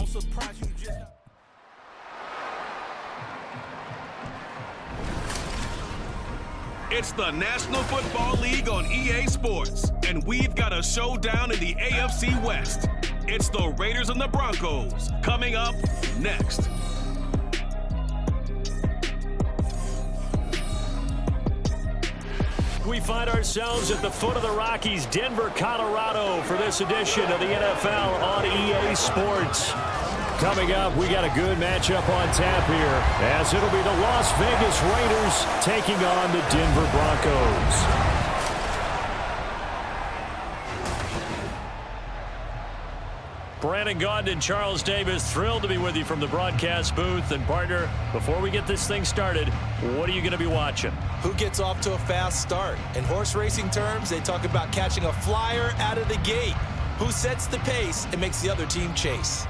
surprised you just... It's the National Football League on EA Sports, and we've got a showdown in the AFC West. It's the Raiders and the Broncos, coming up next. We find ourselves at the foot of the Rockies, Denver, Colorado, for this edition of the NFL on EA Sports. Coming up, we got a good matchup on tap here, as it'll be the Las Vegas Raiders taking on the Denver Broncos. Brandon Gaudin and Charles Davis, thrilled to be with you from the broadcast booth. And partner, before we get this thing started, what are you going to be watching? Who gets off to a fast start? In horse racing terms, they talk about catching a flyer out of the gate. Who sets the pace and makes the other team chase?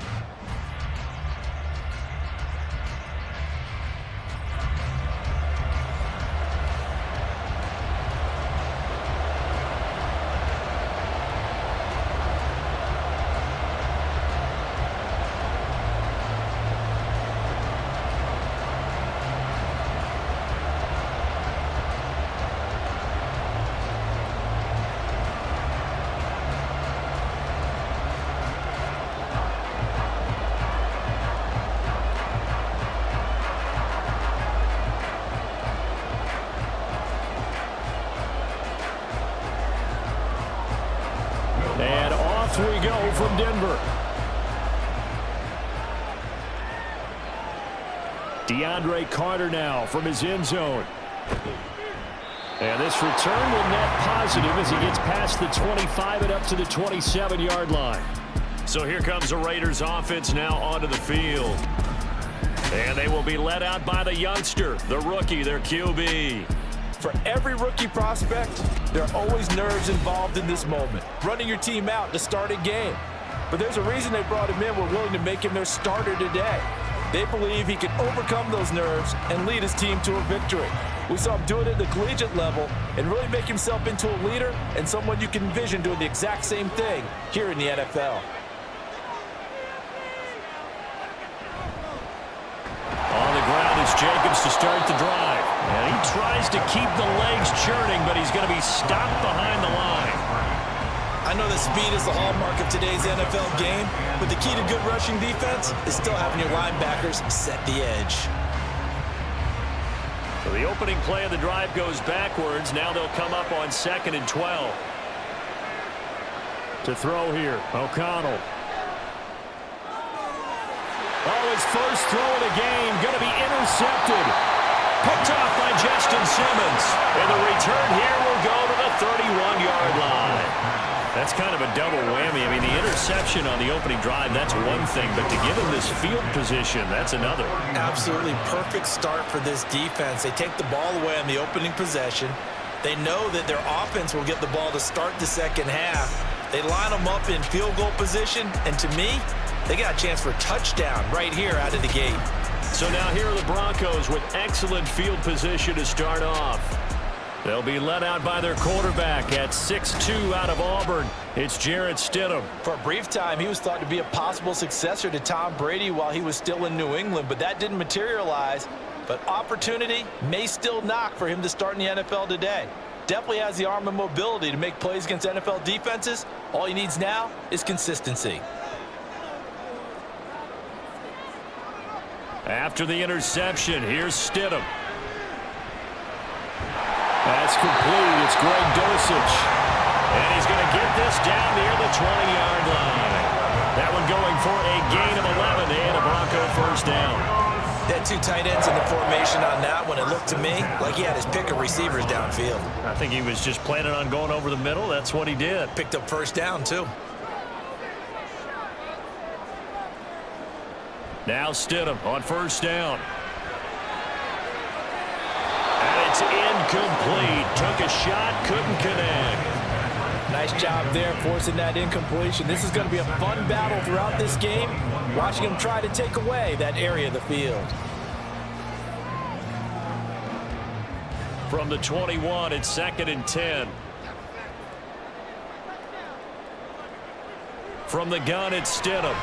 And off we go from Denver. DeAndre Carter now from his end zone. And this return will net positive as he gets past the 25 and up to the 27-yard line. So here comes the Raiders offense now onto the field. And they will be led out by the youngster, the rookie, their QB. For every rookie prospect, there are always nerves involved in this moment. Running your team out to start a game. But there's a reason they brought him in. We're willing to make him their starter today. They believe he can overcome those nerves and lead his team to a victory. We saw him do it at the collegiate level and really make himself into a leader and someone you can envision doing the exact same thing here in the NFL. On the ground is Jacobs to start the drive. And he tries to keep the legs churning, but he's going to be stopped behind the line. I know that speed is the hallmark of today's NFL game, but the key to good rushing defense is still having your linebackers set the edge. So the opening play of the drive goes backwards. Now they'll come up on 2nd and 12. To throw here, O'Connell. Oh, his first throw of the game, going to be intercepted. Picked off by Justin Simmons. And the return here will go to the 31-yard line. That's kind of a double whammy. I mean, the interception on the opening drive, that's one thing. But to give him this field position, that's another. Absolutely perfect start for this defense. They take the ball away on the opening possession. They know that their offense will get the ball to start the second half. They line them up in field goal position. And to me, they got a chance for a touchdown right here out of the gate. So now here are the Broncos with excellent field position to start off. They'll be led out by their quarterback at 6'2" out of Auburn. It's Jarrett Stidham. For a brief time, he was thought to be a possible successor to Tom Brady while he was still in New England, but that didn't materialize. But opportunity may still knock for him to start in the NFL today. Definitely has the arm and mobility to make plays against NFL defenses. All he needs now is consistency. After the interception, here's Stidham. That's complete. It's Greg Dulcich. And he's going to get this down near the 20-yard line. That one going for a gain of 11 and a Bronco first down. They had two tight ends in the formation on that one. It looked to me like he had his pick of receivers downfield. I think he was just planning on going over the middle. That's what he did. Picked up first down, too. Now Stidham on first down. And it's incomplete. Took a shot, couldn't connect. Nice job there forcing that incompletion. This is going to be a fun battle throughout this game. Watching him try to take away that area of the field. From the 21, it's 2nd and 10. From the gun, it's Stidham.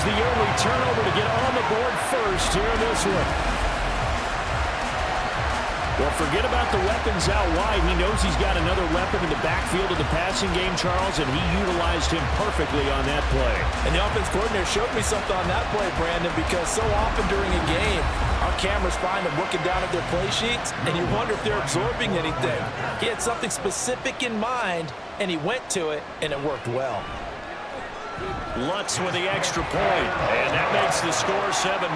forces the early turnover to get on the board first here in this one. Well, forget about the weapons out wide. He knows he's got another weapon in the backfield of the passing game, Charles, and he utilized him perfectly on that play. And the offense coordinator showed me something on that play, Brandon, because so often during a game, our cameras find them looking down at their play sheets, and you wonder if they're absorbing anything. He had something specific in mind, and he went to it, and it worked well. Lutz with the extra point, and that makes the score 7-0.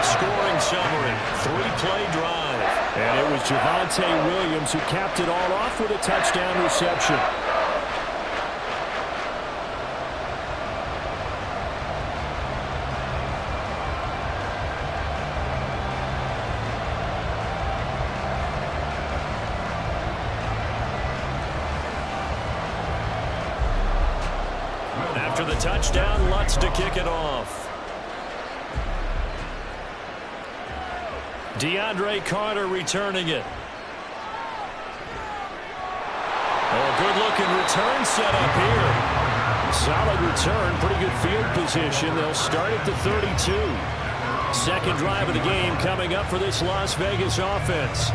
Scoring summary, 3-play drive. And it was Javonte Williams who capped it all off with a touchdown reception. After the touchdown, Lutz to kick it off. DeAndre Carter returning it. Oh, good-looking return set up here. Solid return, pretty good field position. They'll start at the 32. Second drive of the game coming up for this Las Vegas offense.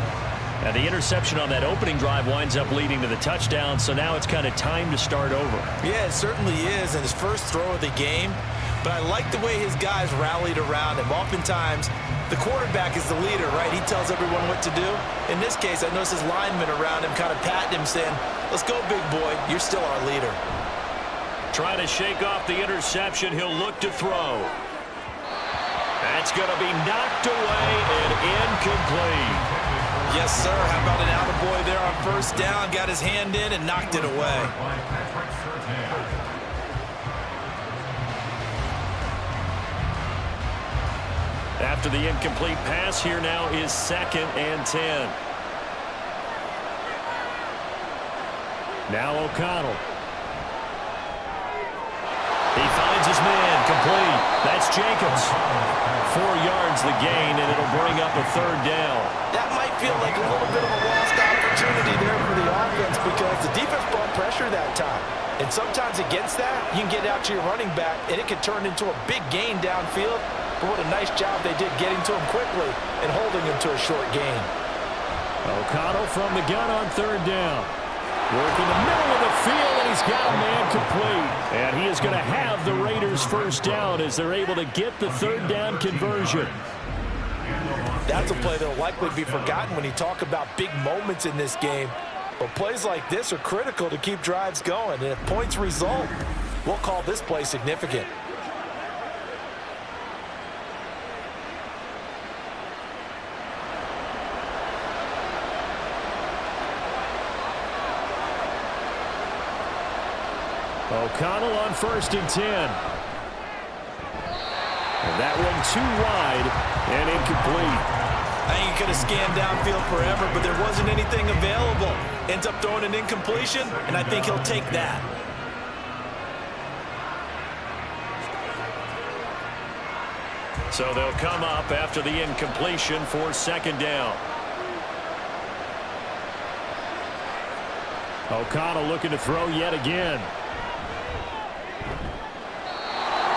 And the interception on that opening drive winds up leading to the touchdown, so now it's kind of time to start over. Yeah, it certainly is, and his first throw of the game. But I like the way his guys rallied around him. Oftentimes, the quarterback is the leader, right? He tells everyone what to do. In this case, I noticed his linemen around him kind of patting him, saying, "Let's go, big boy. You're still our leader." Trying to shake off the interception. He'll look to throw. That's going to be knocked away and incomplete. Yes, sir. How about an attaboy there on first down? Got his hand in and knocked it away. After the incomplete pass, here now is 2nd and 10. Now O'Connell. He finds his man, complete. That's Jacobs. 4 yards the gain, and it'll bring up a 3rd down. That might feel like a little bit of a lost opportunity there for the offense because the defense brought pressure that time. And sometimes against that, you can get out to your running back, and it can turn into a big gain downfield. But what a nice job they did getting to him quickly and holding him to a short gain. O'Connell from the gun on 3rd down. Working the middle of the field, and he's got a man complete. And he is going to have the Raiders' first down as they're able to get the 3rd down conversion. That's a play that will likely be forgotten when you talk about big moments in this game. But plays like this are critical to keep drives going. And if points result, we'll call this play significant. O'Connell on 1st and 10. And that one too wide and incomplete. I think he could have scanned downfield forever, but there wasn't anything available. Ends up throwing an incompletion, and I think he'll take that. So they'll come up after the incompletion for 2nd down. O'Connell looking to throw yet again.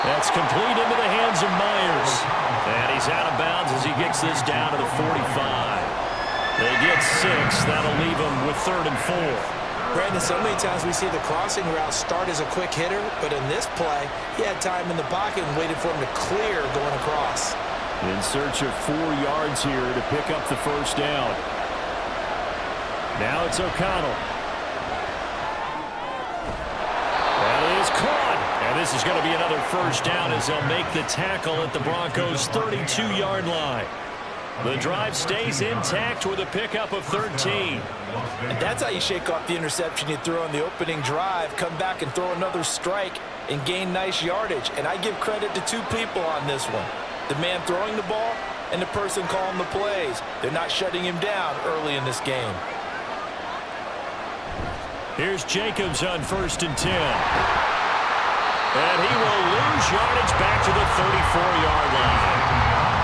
That's complete into the hands of Myers. And he's out of bounds as he gets this down to the 45. They get 6. That'll leave them with 3rd and 4. Brandon, so many times we see the crossing route start as a quick hitter, but in this play, he had time in the pocket and waited for him to clear going across. In search of 4 yards here to pick up the 1st down. Now it's O'Connell. That is caught. And this is going to be another 1st down as they'll make the tackle at the Broncos' 32-yard line. The drive stays intact with a pickup of 13. And that's how you shake off the interception you threw on the opening drive, come back and throw another strike and gain nice yardage. And I give credit to 2 people on this one. The man throwing the ball and the person calling the plays. They're not shutting him down early in this game. Here's Jacobs on 1st and 10. And he will lose yardage back to the 34-yard line.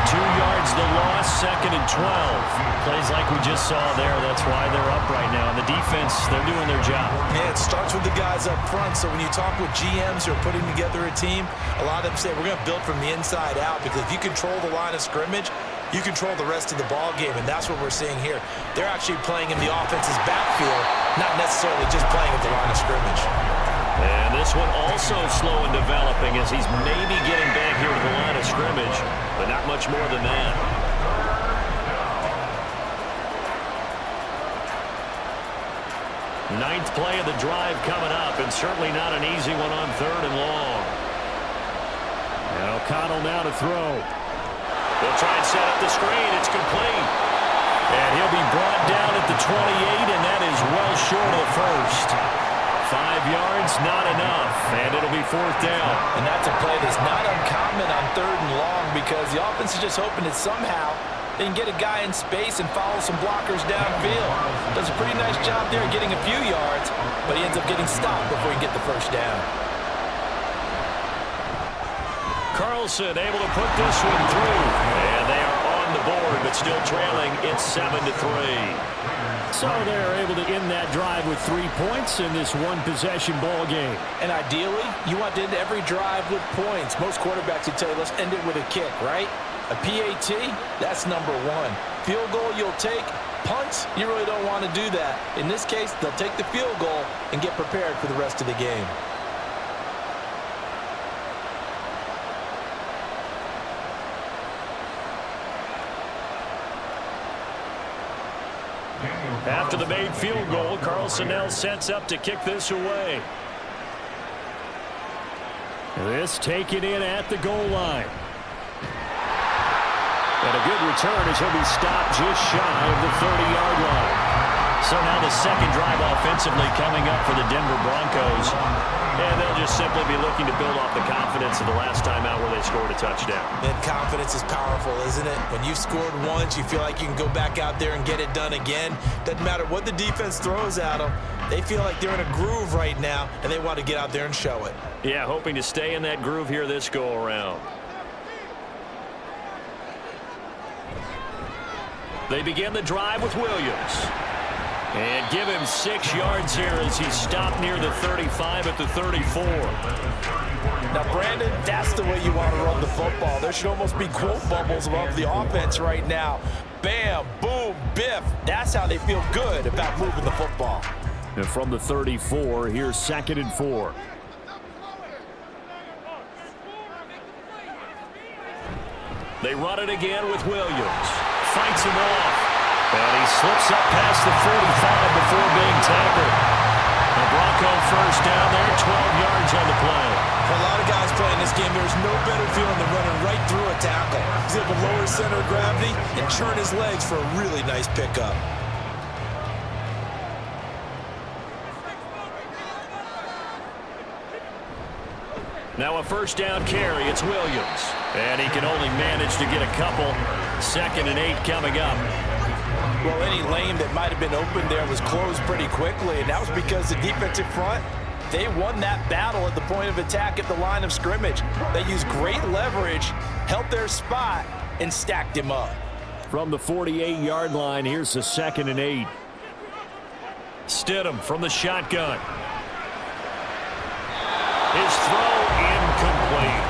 2 yards the loss, 2nd 2nd and 12. Plays like we just saw there. That's why they're up right now. And the defense, they're doing their job. Yeah, it starts with the guys up front. So when you talk with GMs who are putting together a team, a lot of them say we're going to build from the inside out, because if you control the line of scrimmage, you control the rest of the ball game, and that's what we're seeing here. They're actually playing in the offense's backfield, not necessarily just playing at the line of scrimmage. And this one also slow in developing as he's maybe getting back here to the line of scrimmage, but not much more than that. Ninth play of the drive coming up, and certainly not an easy one on 3rd and long. And O'Connell now to throw. They'll try and set up the screen. It's complete. And he'll be brought down at the 28, and that is well short of the first. 5 yards, not enough, and it'll be 4th down. And that's a play that's not uncommon on 3rd and long, because the offense is just hoping that somehow they can get a guy in space and follow some blockers downfield. Does a pretty nice job there getting a few yards, but he ends up getting stopped before he can get the first down. Carlson able to put this one through, and they are on the board, but still trailing. It's 7-3. So they're able to end that drive with 3 points in this one-possession ball game. And ideally, you want to end every drive with points. Most quarterbacks would tell you, let's end it with a kick, right? A PAT, that's number 1. Field goal you'll take. Punts, you really don't want to do that. In this case, they'll take the field goal and get prepared for the rest of the game. After the made field goal, Carlson now sets up to kick this away. This taken in at the goal line. And a good return as he'll be stopped just shy of the 30-yard line. So now the second drive offensively coming up for the Denver Broncos. And they'll just simply be looking to build off the confidence of the last time out where they scored a touchdown. And confidence is powerful, isn't it? When you've scored once, you feel like you can go back out there and get it done again. Doesn't matter what the defense throws at them. They feel like they're in a groove right now, and they want to get out there and show it. Yeah, hoping to stay in that groove here this go-around. They begin the drive with Williams. And give him 6 yards here as he's stopped near the 35 at the 34. Now, Brandon, that's the way you want to run the football. There should almost be quote bubbles above the offense right now. Bam, boom, biff. That's how they feel good about moving the football. And from the 34, here's 2nd and 4. They run it again with Williams. Fights him off. And he slips up past the 45 before being tackled. The Bronco first down there, 12 yards on the play. For a lot of guys playing this game, there's no better feeling than running right through a tackle. He's able to lower his center of gravity and churn his legs for a really nice pickup. Now a first down carry. It's Williams. And he can only manage to get a couple. 2nd and 8 coming up. Well, any lane that might have been open there was closed pretty quickly, and that was because the defensive front, they won that battle at the point of attack at the line of scrimmage. They used great leverage, held their spot, and stacked him up. From the 48-yard line, here's the 2nd and 8. Stidham from the shotgun. His throw incomplete.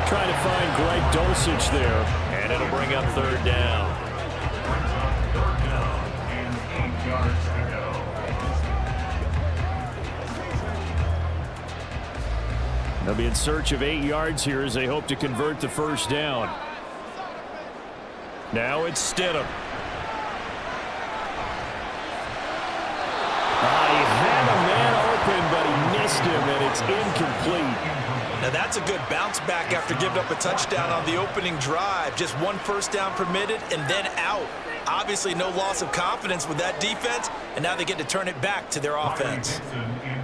Trying to find Greg Dulcich there, and it'll bring up 3rd down. They'll be in search of 8 yards here as they hope to convert the first down. Now it's Stidham. He had a man open, but he missed him, and it's incomplete. Now that's a good bounce back after giving up a touchdown on the opening drive. Just 1 first down permitted and then out. Obviously no loss of confidence with that defense, and now they get to turn it back to their offense.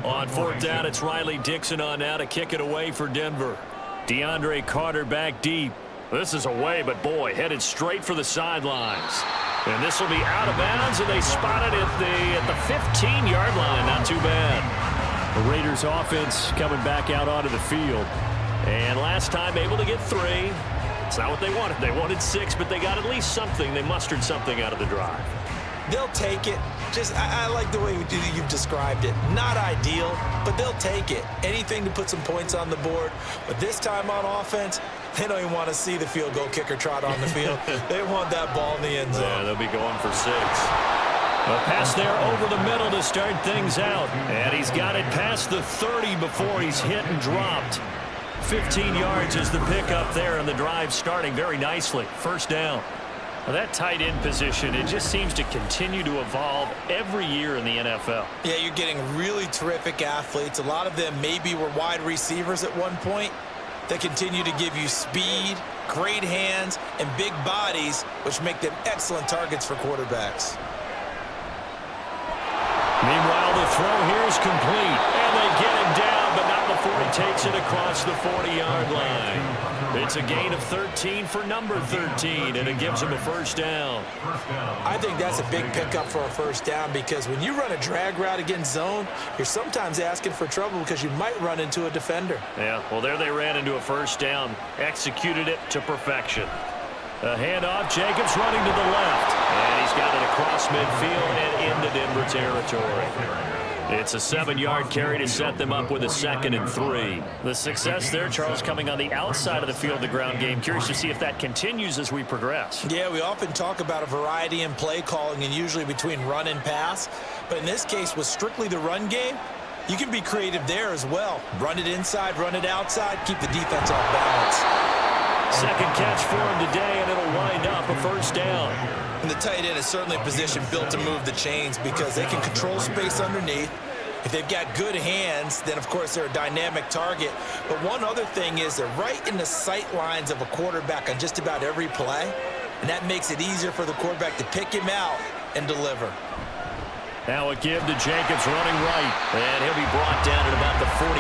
On 4th down, it's Riley Dixon on now to kick it away for Denver. DeAndre Carter back deep. This is away, but boy, headed straight for the sidelines. And this will be out of bounds, and they spot it at the 15-yard line. Not too bad. The Raiders offense coming back out onto the field. And last time able to get 3. It's not what they wanted. They wanted 6, but they got at least something. They mustered something out of the drive. They'll take it. I like the way you've described it. Not ideal, but they'll take it. Anything to put some points on the board. But this time on offense, they don't even want to see the field goal kicker trot on the field. They want that ball in the end zone. Yeah, they'll be going for 6. A pass there over the middle to start things out. And he's got it past the 30 before he's hit and dropped. 15 yards is the pickup there, and the drive starting very nicely. First down. Well, that tight end position, it just seems to continue to evolve every year in the NFL. Yeah, you're getting really terrific athletes. A lot of them maybe were wide receivers at one point. They continue to give you speed, great hands, and big bodies, which make them excellent targets for quarterbacks. Meanwhile, the throw here is complete, and they get him down, but not before he takes it across the 40-yard line. It's a gain of 13 for number 13, and it gives him a first down. I think that's a big pickup for a first down because when you run a drag route against zone, you're sometimes asking for trouble because you might run into a defender. Yeah, well, there they ran into a first down, executed it to perfection. A handoff, Jacobs running to the left, and he's got it across midfield and into Denver territory. It's a 7-yard carry to set them up with a 2nd and 3. The success there, Charles, coming on the outside of the field, the ground game. Curious to see if that continues as we progress. Yeah, we often talk about a variety in play calling and usually between run and pass. But in this case, with strictly the run game, you can be creative there as well. Run it inside, run it outside, keep the defense off balance. Second catch for him today, and it'll wind up a first down. And the tight end is certainly a position built to move the chains because they can control space underneath. If they've got good hands, then, of course, they're a dynamic target. But one other thing is they're right in the sight lines of a quarterback on just about every play, and that makes it easier for the quarterback to pick him out and deliver. Now a give to Jacobs running right, and he'll be brought down at about the 42.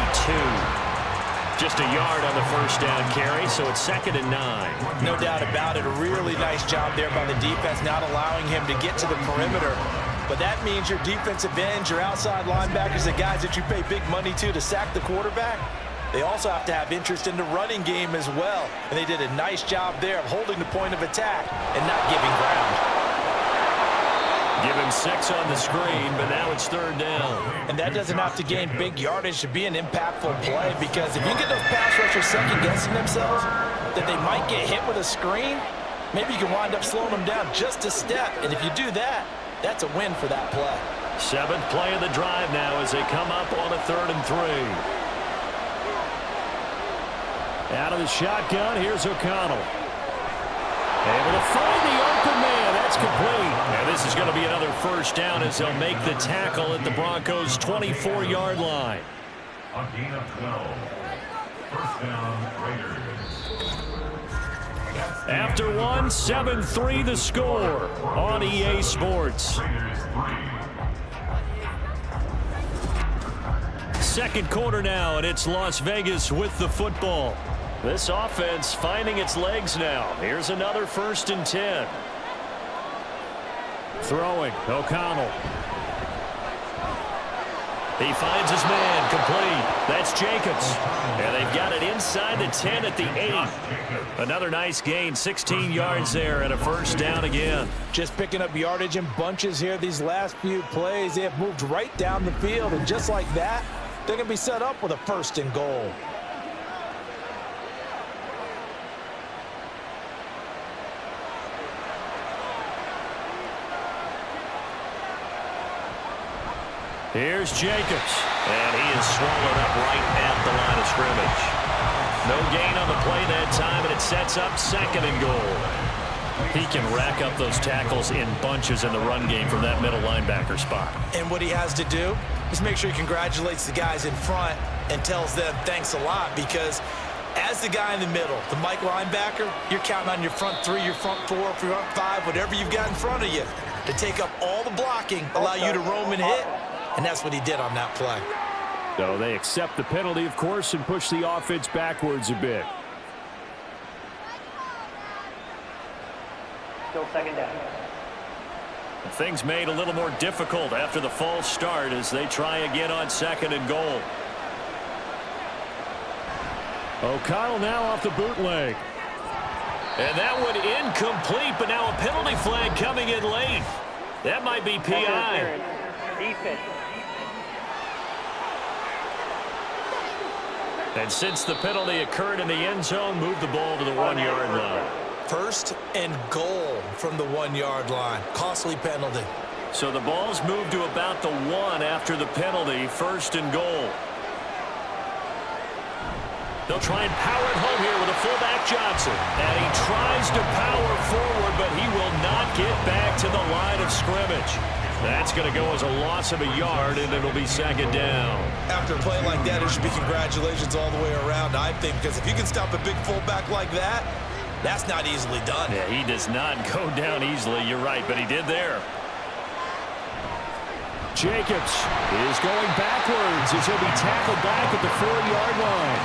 Just a yard on the first down carry, so it's 2nd and 9. No doubt about it. A really nice job there by the defense, not allowing him to get to the perimeter. But that means your defensive ends, your outside linebackers, the guys that you pay big money to sack the quarterback, they also have to have interest in the running game as well. And they did a nice job there of holding the point of attack and not giving ground. Give him 6 on the screen, but now it's 3rd down. And that doesn't have to gain big yardage to be an impactful play because if you get those pass rushers second-guessing themselves that they might get hit with a screen, maybe you can wind up slowing them down just a step. And if you do that, that's a win for that play. 7th play of the drive now as they come up on a 3rd and 3. Out of the shotgun, here's O'Connell. Able to find the open man. That's complete. And this is going to be another first down as they'll make the tackle at the Broncos' 24-yard line. A gain of 12. First down, Raiders. After one, 7-3 the score on EA Sports. Second quarter now, and it's Las Vegas with the football. This offense finding its legs now. Here's another 1st and 10. Throwing, O'Connell. He finds his man, complete. That's Jacobs. And they've got it inside the 10 at the 8. Another nice gain, 16 yards there, and a first down again. Just picking up yardage in bunches here these last few plays. They have moved right down the field, and just like that, they're going to be set up with a 1st and goal. Here's Jacobs, and he is swallowed up right at the line of scrimmage. No gain on the play that time, and it sets up 2nd and goal. He can rack up those tackles in bunches in the run game from that middle linebacker spot. And what he has to do is make sure he congratulates the guys in front and tells them thanks a lot because as the guy in the middle, the Mike linebacker, you're counting on your front 3, your front 4, front 5, whatever you've got in front of you to take up all the blocking, allow you to roam and hit. And that's what he did on that play. So they accept the penalty, of course, and push the offense backwards a bit. Still 2nd down. Things made a little more difficult after the false start as they try again on 2nd and goal. O'Connell now off the bootleg. And that one incomplete, but now a penalty flag coming in late. That might be PI. Defense. And since the penalty occurred in the end zone, move the ball to the 1-yard line. First and goal from the 1-yard line. Costly penalty. So the ball's moved to about the 1 after the penalty, first and goal. They'll try and power it home here with a fullback Johnson. And he tries to power forward, but he will not get back to the line of scrimmage. That's going to go as a loss of a yard, and it'll be second down. After a play like that, it should be congratulations all the way around, I think, because if you can stop a big fullback like that, that's not easily done. Yeah, he does not go down easily. You're right, but he did there. Jacobs is going backwards as he'll be tackled back at the 4-yard line.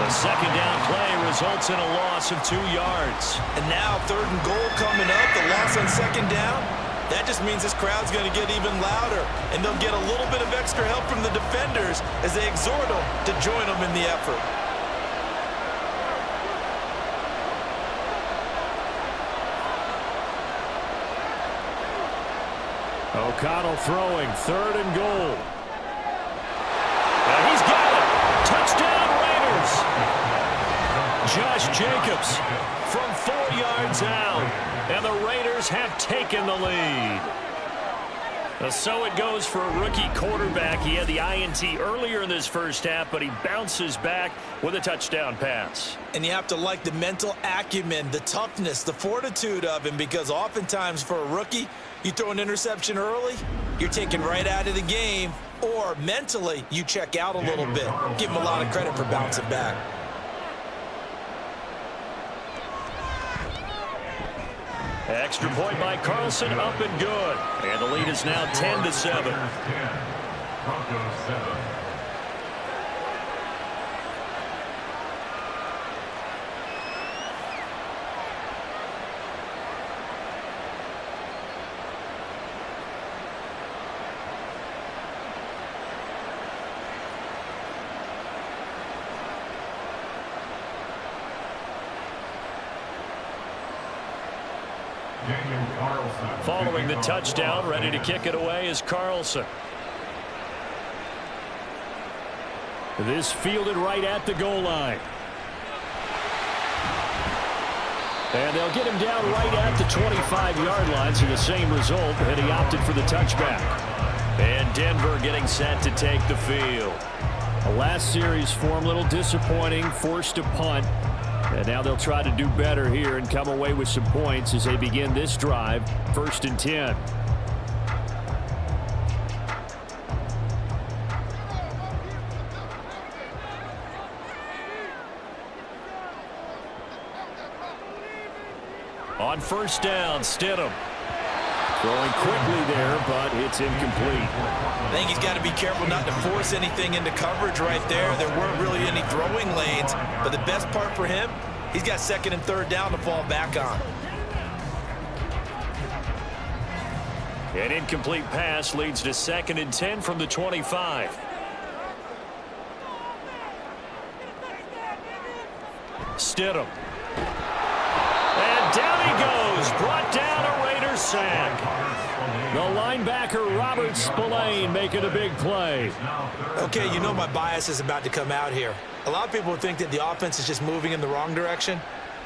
The second down play results in a loss of 2 yards. And now third and goal coming up, the loss on second down. That just means this crowd's going to get even louder, and they'll get a little bit of extra help from the defenders as they exhort them to join them in the effort. O'Connell throwing, third and goal. And he's got it. Touchdown, Raiders. Josh Jacobs from 4 yards out. And the Raiders have taken the lead. So it goes for a rookie quarterback. He had the INT earlier in this first half, but he bounces back with a touchdown pass. And you have to like the mental acumen, the toughness, the fortitude of him, because oftentimes for a rookie, you throw an interception early, you're taken right out of the game, or mentally you check out a little bit. Give him a lot of credit for bouncing back. Extra point by Carlson, up and good. And the lead is now 10-7. Broncos 7. Following the touchdown, ready to kick it away is Carlson. This fielded right at the goal line. And they'll get him down right at the 25-yard line, so the same result, and he opted for the touchback. And Denver getting set to take the field. The last series form, a little disappointing, forced a punt. And now they'll try to do better here and come away with some points as they begin this drive, 1st and 10. On first down, Stidham. Throwing quickly there, but it's incomplete. I think he's got to be careful not to force anything into coverage right there. There weren't really any throwing lanes, but the best part for him, he's got second and third down to fall back on. An incomplete pass leads to 2nd and 10 from the 25. Stidham. And down he goes. Brought down a Raiders sack. The linebacker, Robert Spillane, making a big play. Okay, you know my bias is about to come out here. A lot of people think that the offense is just moving in the wrong direction.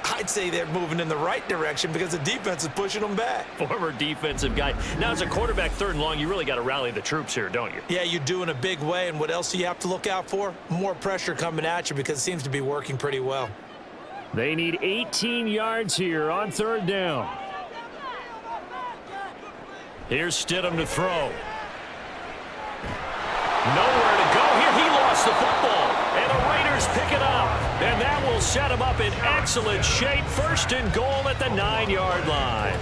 I'd say they're moving in the right direction because the defense is pushing them back. Former defensive guy. Now, as a quarterback, 3rd and long, you really got to rally the troops here, don't you? Yeah, you do in a big way. And what else do you have to look out for? More pressure coming at you because it seems to be working pretty well. They need 18 yards here on 3rd down. Here's Stidham to throw. Nowhere to go here. He lost the football. And the Raiders pick it up. And that will set him up in excellent shape. 1st and goal at the 9-yard line.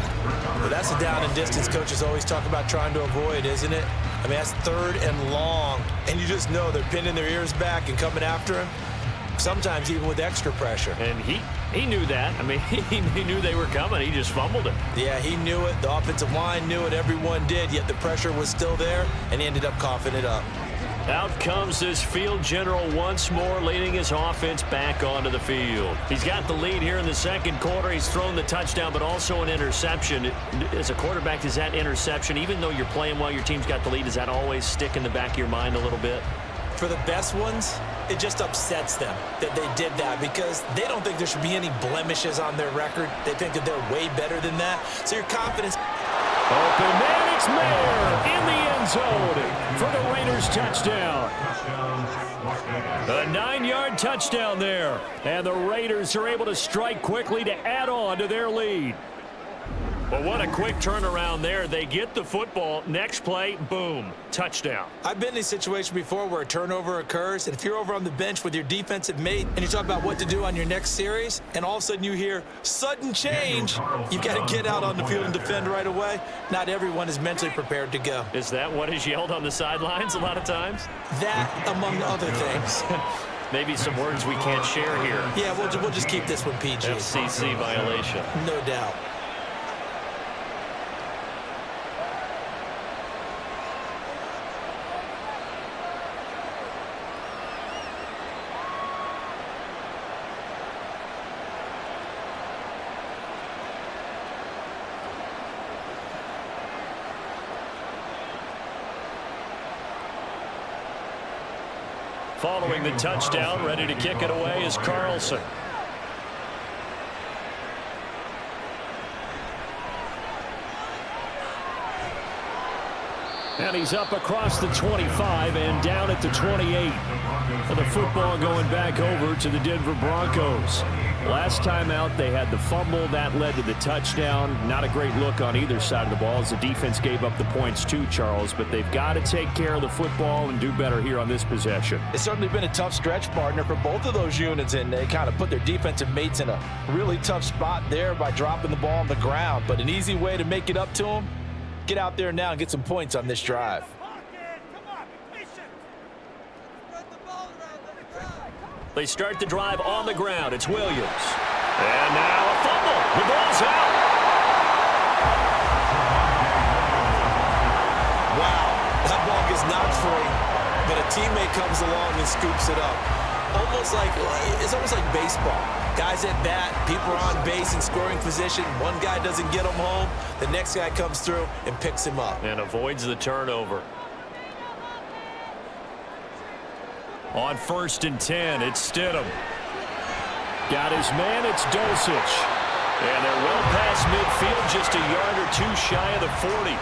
Well, that's the down and distance coaches always talk about trying to avoid, isn't it? I mean, that's 3rd and long. And you just know they're pinning their ears back and coming after him. Sometimes even with extra pressure. And he knew that. I mean, he knew they were coming. He just fumbled it. Yeah, he knew it. The offensive line knew it. Everyone did. Yet the pressure was still there, and he ended up coughing it up. Out comes this field general once more, leading his offense back onto the field. He's got the lead here in the second quarter. He's thrown the touchdown, but also an interception. As a quarterback, is that interception, even though you're playing well, your team's got the lead, does that always stick in the back of your mind a little bit? For the best ones, it just upsets them that they did that because they don't think there should be any blemishes on their record. They think that they're way better than that. So your confidence... Open man, it's Mayer in the end zone for the Raiders touchdown. A 9-yard touchdown there. And the Raiders are able to strike quickly to add on to their lead. Well, what a quick turnaround there. They get the football. Next play, boom, touchdown. I've been in a situation before where a turnover occurs, and if you're over on the bench with your defensive mate and you talk about what to do on your next series, and all of a sudden you hear sudden change, you've got to get out on the field and defend right away. Not everyone is mentally prepared to go. Is that what is yelled on the sidelines a lot of times? That, among other things. Maybe some words we can't share here. Yeah, we'll just keep this one PG. FCC violation. No doubt. Following the touchdown, ready to kick it away is Carlson. And he's up across the 25 and down at the 28. The football going back over to the Denver Broncos. Last time out, they had the fumble. That led to the touchdown. Not a great look on either side of the ball as the defense gave up the points too, Charles. But they've got to take care of the football and do better here on this possession. It's certainly been a tough stretch, partner, for both of those units, and they kind of put their defensive mates in a really tough spot there by dropping the ball on the ground. But an easy way to make it up to them, get out there now and get some points on this drive. They start the drive on the ground. It's Williams. And now a fumble. The ball's out. Wow, that ball gets knocked free, but a teammate comes along and scoops it up. It's almost like baseball. Guys at bat, people are on base in scoring position. One guy doesn't get him home. The next guy comes through and picks him up. And avoids the turnover. On 1st and 10, it's Stidham. Got his man, it's Dulcich. And they're well past midfield, just a yard or two shy of the 40.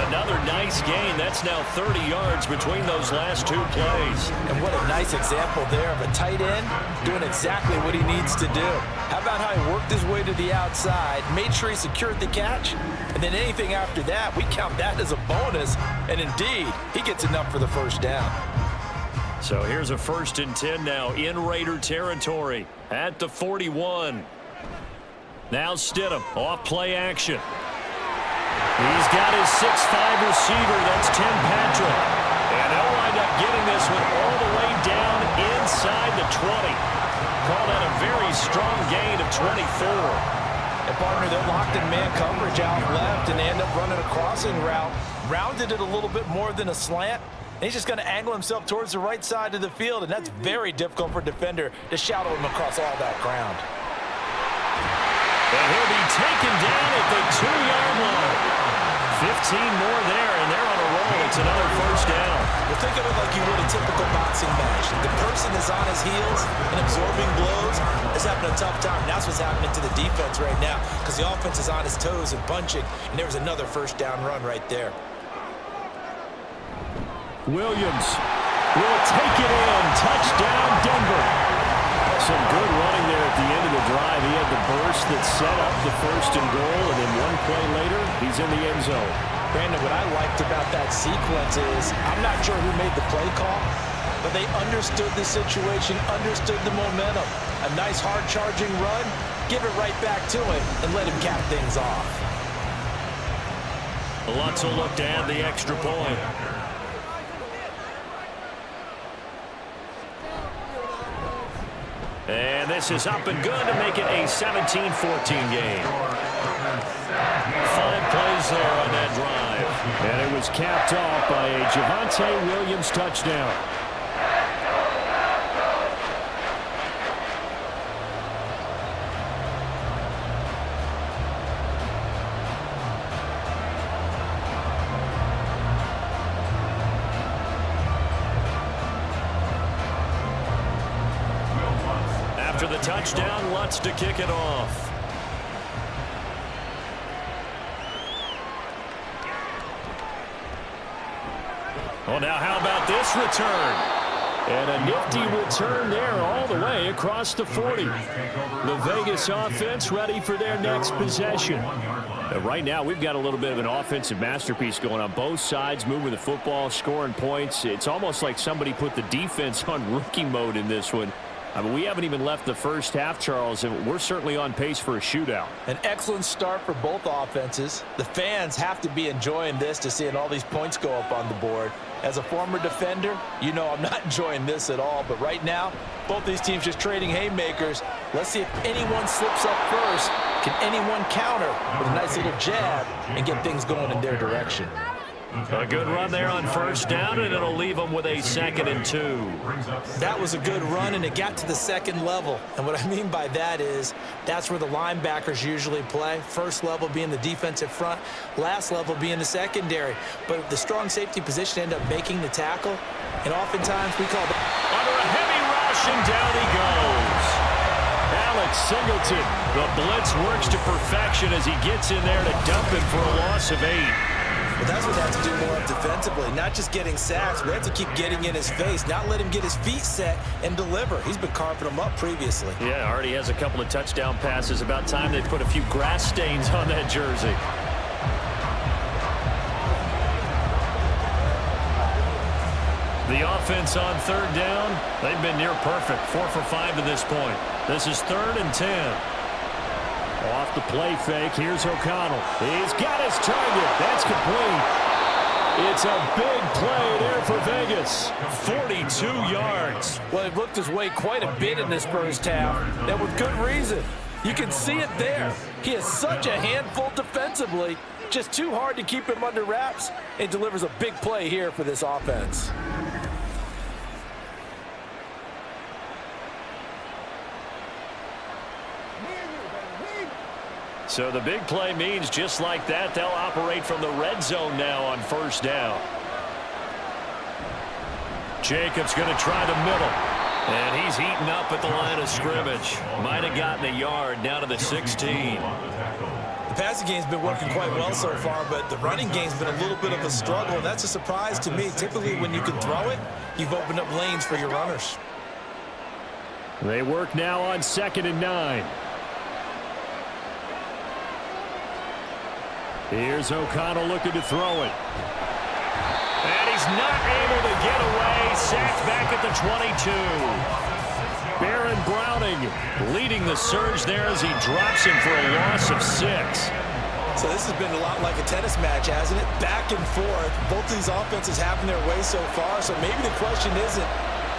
Another nice gain. That's now 30 yards between those last two plays. And what a nice example there of a tight end doing exactly what he needs to do. How about how he worked his way to the outside, made sure he secured the catch, and then anything after that, we count that as a bonus. And indeed, he gets enough for the first down. So here's a 1st and 10 now in Raider territory at the 41. Now Stidham off play action. He's got his 6'5 receiver. That's Tim Patrick. And they'll wind up getting this one all the way down inside the 20. Call that a very strong gain of 24. And partner, they're locked in man coverage out left, and they end up running a crossing route. Rounded it a little bit more than a slant. And he's just going to angle himself towards the right side of the field, and that's very difficult for a defender to shadow him across all that ground. And he'll be taken down at the 2-yard line. 15 more there, and they're on a roll. It's another first down. Well, think of it like you would a typical boxing match. The person is on his heels and absorbing blows is having a tough time. That's what's happening to the defense right now because the offense is on his toes and punching, and there was another first down run right there. Williams will take it in. Touchdown, Denver. Some good running there at the end of the drive. He had the burst that set up the 1st and goal, and then one play later, he's in the end zone. Brandon, what I liked about that sequence is I'm not sure who made the play call, but they understood the situation, understood the momentum. A nice hard-charging run, give it right back to him, and let him cap things off. Lutz will look to add the extra point. And this is up and good to make it a 17-14 game. 5 plays there on that drive. And it was was capped off by a Javonte Williams touchdown. After the touchdown, Lutz to kick it off. Well, now how about this return? And a nifty return there all the way across the 40. The Vegas offense ready for their next possession. Right now, we've got a little bit of an offensive masterpiece going on both sides, moving the football, scoring points. It's almost like somebody put the defense on rookie mode in this one. I mean, we haven't even left the first half, Charles, and we're certainly on pace for a shootout. An excellent start for both offenses. The fans have to be enjoying this to seeing all these points go up on the board. As a former defender, you know I'm not enjoying this at all. But right now, both these teams just trading haymakers. Let's see if anyone slips up first. Can anyone counter with a nice little jab and get things going in their direction? A good run there on first down, and it'll leave them with a 2nd and 2. That was a good run, and it got to the second level. And what I mean by that is that's where the linebackers usually play. First level being the defensive front, last level being the secondary. But the strong safety position ended up making the tackle, and oftentimes we call it under a heavy rush, and down he goes. Alex Singleton. The blitz works to perfection as he gets in there to dump him for a loss of 8. But that's what they have to do more of defensively, not just getting sacks, but they have to keep getting in his face, not let him get his feet set and deliver. He's been carving them up previously. Yeah, already has a couple of touchdown passes. About time they put a few grass stains on that jersey. The offense on third down, they've been near perfect, 4 for 5 to this point. This is 3rd and 10. Off the play fake, here's O'Connell. He's got his target. That's complete. It's a big play there for Vegas. 42 yards. Well, he looked his way quite a bit in this first half, and with good reason. You can see it there. He is such a handful defensively, just too hard to keep him under wraps, and delivers a big play here for this offense. So the big play means just like that, they'll operate from the red zone now on first down. Jacobs going to try the middle. And he's heating up at the line of scrimmage. Might have gotten a yard down to the 16. The passing game's been working quite well so far, but the running game's been a little bit of a struggle, and that's a surprise to me. Typically, when you can throw it, you've opened up lanes for your runners. They work now on 2nd and 9. Here's O'Connell looking to throw it. And he's not able to get away. Sacked back at the 22. Baron Browning Leading the surge there as he drops him for a loss of 6. So this has been a lot like a tennis match, hasn't it? Back and forth. Both these offenses having their way so far. So maybe the question isn't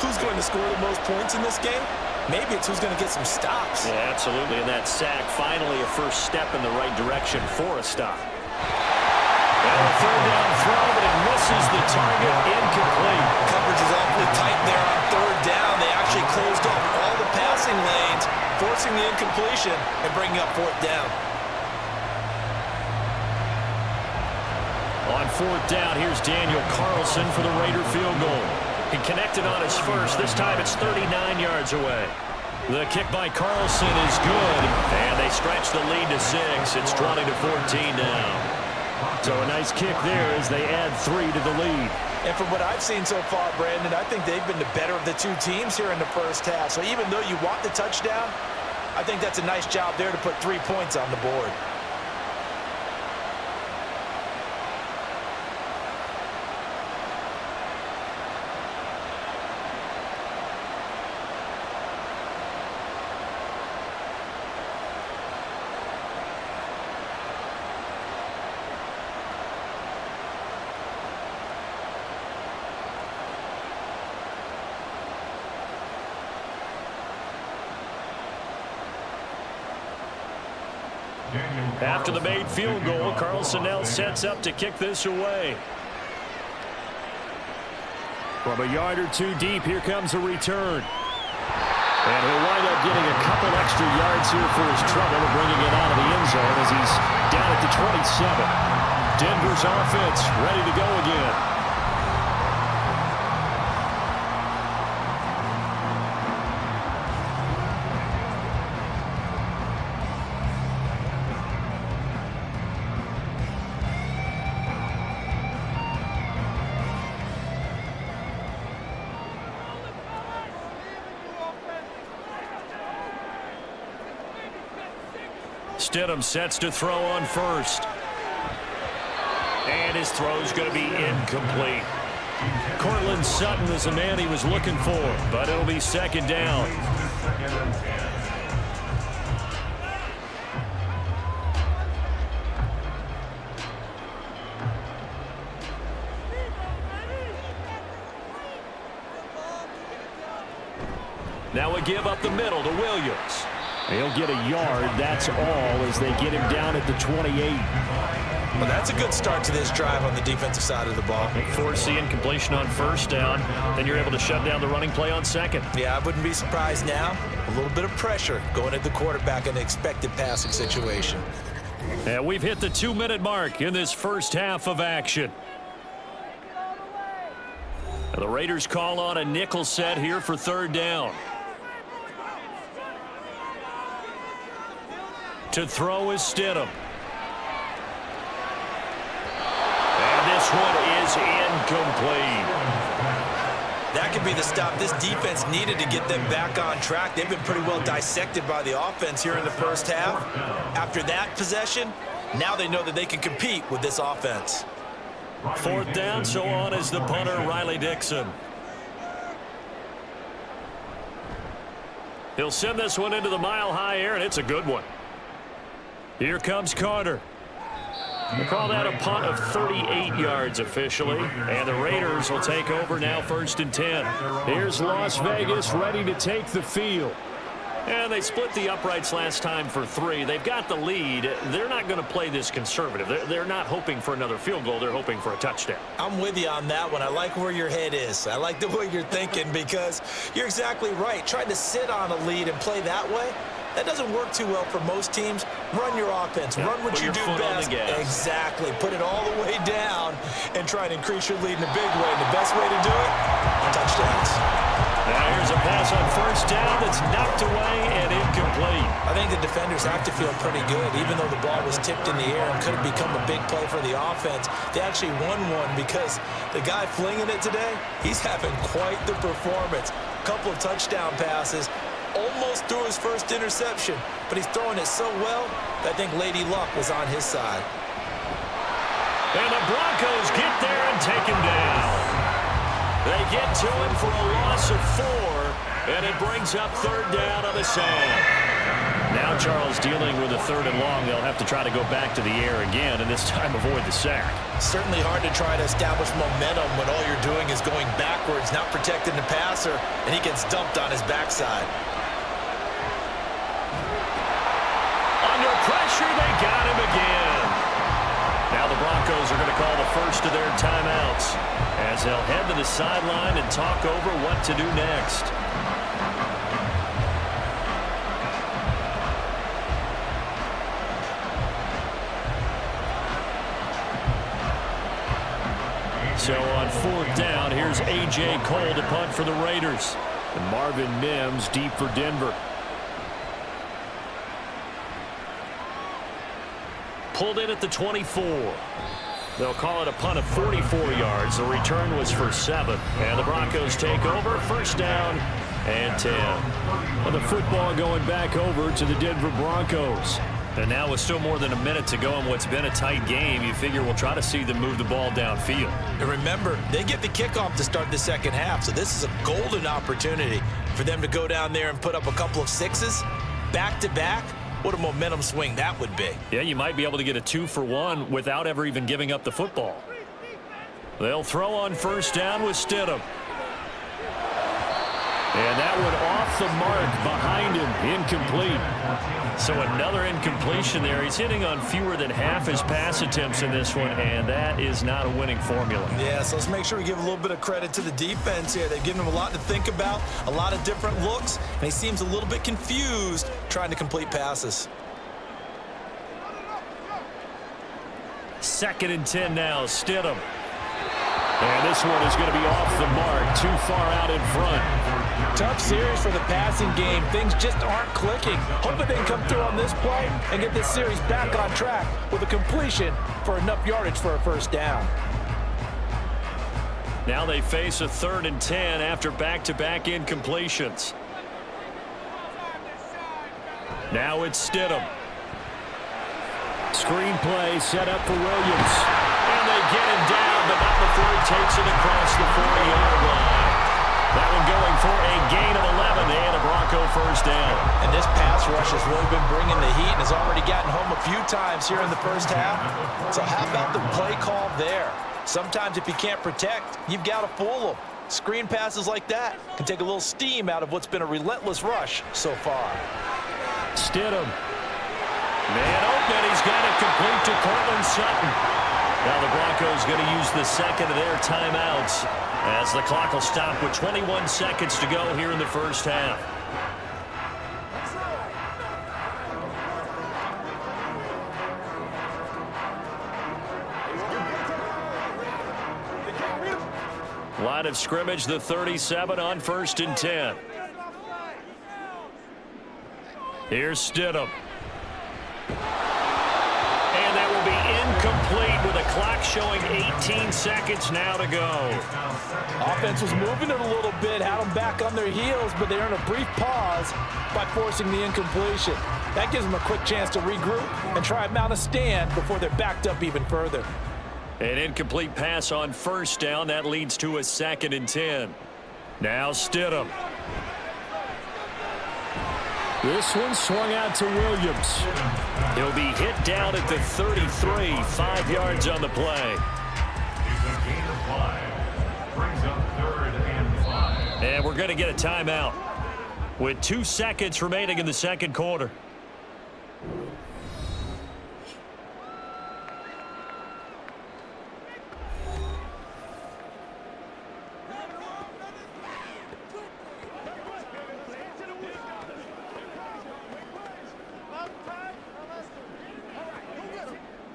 who's going to score the most points in this game. Maybe it's who's going to get some stops. Yeah, absolutely. And that sack, finally a first step in the right direction for a stop. And a third down throw, but it misses the target. Incomplete. Coverage is awfully tight there on third down. They actually closed off all the passing lanes, forcing the incompletion and bringing up fourth down. On fourth down, here's Daniel Carlson for the Raider field goal. He connected on his first. This time it's 39 yards away. The kick by Carlson is good, and they stretch the lead to 6. It's 20 to 14 now. So a nice kick there as they add 3 to the lead. And from what I've seen so far, Brandon, I think they've been the better of the two teams here in the first half. So even though you want the touchdown, I think that's a nice job there to put 3 points on the board. After the made field goal, Carlson now sets up to kick this away. From a yard or two deep, here comes a return. And he'll wind up getting a couple extra yards here for his trouble and bringing it out of the end zone as he's down at the 27. Denver's offense ready to go again. Stidham sets to throw on first. And his throw's going to be incomplete. Cortland Sutton is the man he was looking for, but it'll be second down. Now a give up the middle to Williams. He'll get a yard, that's all, as they get him down at the 28. Well, that's a good start to this drive on the defensive side of the ball. Force the incompletion on first down, then you're able to shut down the running play on second. Yeah, I wouldn't be surprised now. A little bit of pressure going at the quarterback in an expected passing situation. And we've hit the 2-minute mark in this first half of action. And the Raiders call on a nickel set here for third down. To throw is Stidham. And this one is incomplete. That could be the stop this defense needed to get them back on track. They've been pretty well dissected by the offense here in the first half. After that possession, now they know that they can compete with this offense. Fourth down, so on is the punter, Riley Dixon. He'll send this one into the mile-high air, and it's a good one. Here comes Carter. We'll call that a punt of 38 yards officially. And the Raiders will take over now, 1st and 10. Here's Las Vegas ready to take the field. And they split the uprights last time for 3. They've got the lead. They're not going to play this conservative. They're not hoping for another field goal. They're hoping for a touchdown. I'm with you on that one. I like where your head is. I like the way you're thinking because you're exactly right. Trying to sit on a lead and play that way, that doesn't work too well for most teams. Run your offense. Run what you do best. Exactly. Put it all the way down and try and increase your lead in a big way. And the best way to do it, touchdowns. Now here's a pass on first down that's knocked away and incomplete. I think the defenders have to feel pretty good. Even though the ball was tipped in the air and could have become a big play for the offense, they actually won one because the guy flinging it today, he's having quite the performance. A couple of touchdown passes. Almost threw his first interception, but he's throwing it so well that I think Lady Luck was on his side. And the Broncos get there and take him down. They get to him for a loss of 4, and it brings up third down on the sand. Now Charles dealing with a 3rd and long. They'll have to try to go back to the air again, and this time avoid the sack. Certainly hard to try to establish momentum when all you're doing is going backwards, not protecting the passer, and he gets dumped on his backside. Under pressure, they got him again. Now the Broncos are going to call the first of their timeouts as they'll head to the sideline and talk over what to do next. So on 4th down, here's A.J. Cole to punt for the Raiders. And Marvin Mims deep for Denver. Pulled in at the 24. They'll call it a punt of 44 yards. The return was for 7. And the Broncos take over. 1st down and 10. Well, the football going back over to the Denver Broncos. And now with still more than a minute to go in what's been a tight game, you figure we'll try to see them move the ball downfield. And remember, they get the kickoff to start the second half, so this is a golden opportunity for them to go down there and put up a couple of 6s back-to-back. What a momentum swing that would be. Yeah, you might be able to get a 2-for-1 without ever even giving up the football. They'll throw on 1st down with Stidham. And that one off the mark behind him, incomplete. So another incompletion there. He's hitting on fewer than half his pass attempts in this one, and that is not a winning formula. Yeah, so let's make sure we give a little bit of credit to the defense here. They've given him a lot to think about, a lot of different looks, and he seems a little bit confused trying to complete passes. 2nd and 10 now, Stidham. And this one is going to be off the mark, too far out in front. Tough series for the passing game. Things just aren't clicking. Hopefully they can come through on this play and get this series back on track with a completion for enough yardage for a first down. Now they face a 3rd and 10 after back-to-back incompletions. Now it's Stidham. Screen play set up for Williams. And they get him down, but not before he takes it across the 40-yard line. That one going for a gain of 11 and a Bronco first down. And this pass rush has really been bringing the heat and has already gotten home a few times here in the first half. So how about the play call there? Sometimes if you can't protect, you've got to fool them. Screen passes like that can take a little steam out of what's been a relentless rush so far. Stidham. Man open, he's got it complete to Cortland Sutton. Now the Broncos going to use the second of their timeouts as the clock will stop with 21 seconds to go here in the first half. Line of scrimmage, the 37 on 1st and 10. Here's Stidham. And that will be incomplete with a clock showing 18 seconds now to go. Offense was moving it a little bit, had them back on their heels, but they earned a brief pause by forcing the incompletion. That gives them a quick chance to regroup and try and mount a stand before they're backed up even further. An incomplete pass on 1st down. That leads to a 2nd and 10. Now Stidham. This one swung out to Williams. He'll be hit down at the 33, 5 yards on the play. It's a gain of 5. Brings up 3rd and 5. And we're going to get a timeout with 2 seconds remaining in the second quarter.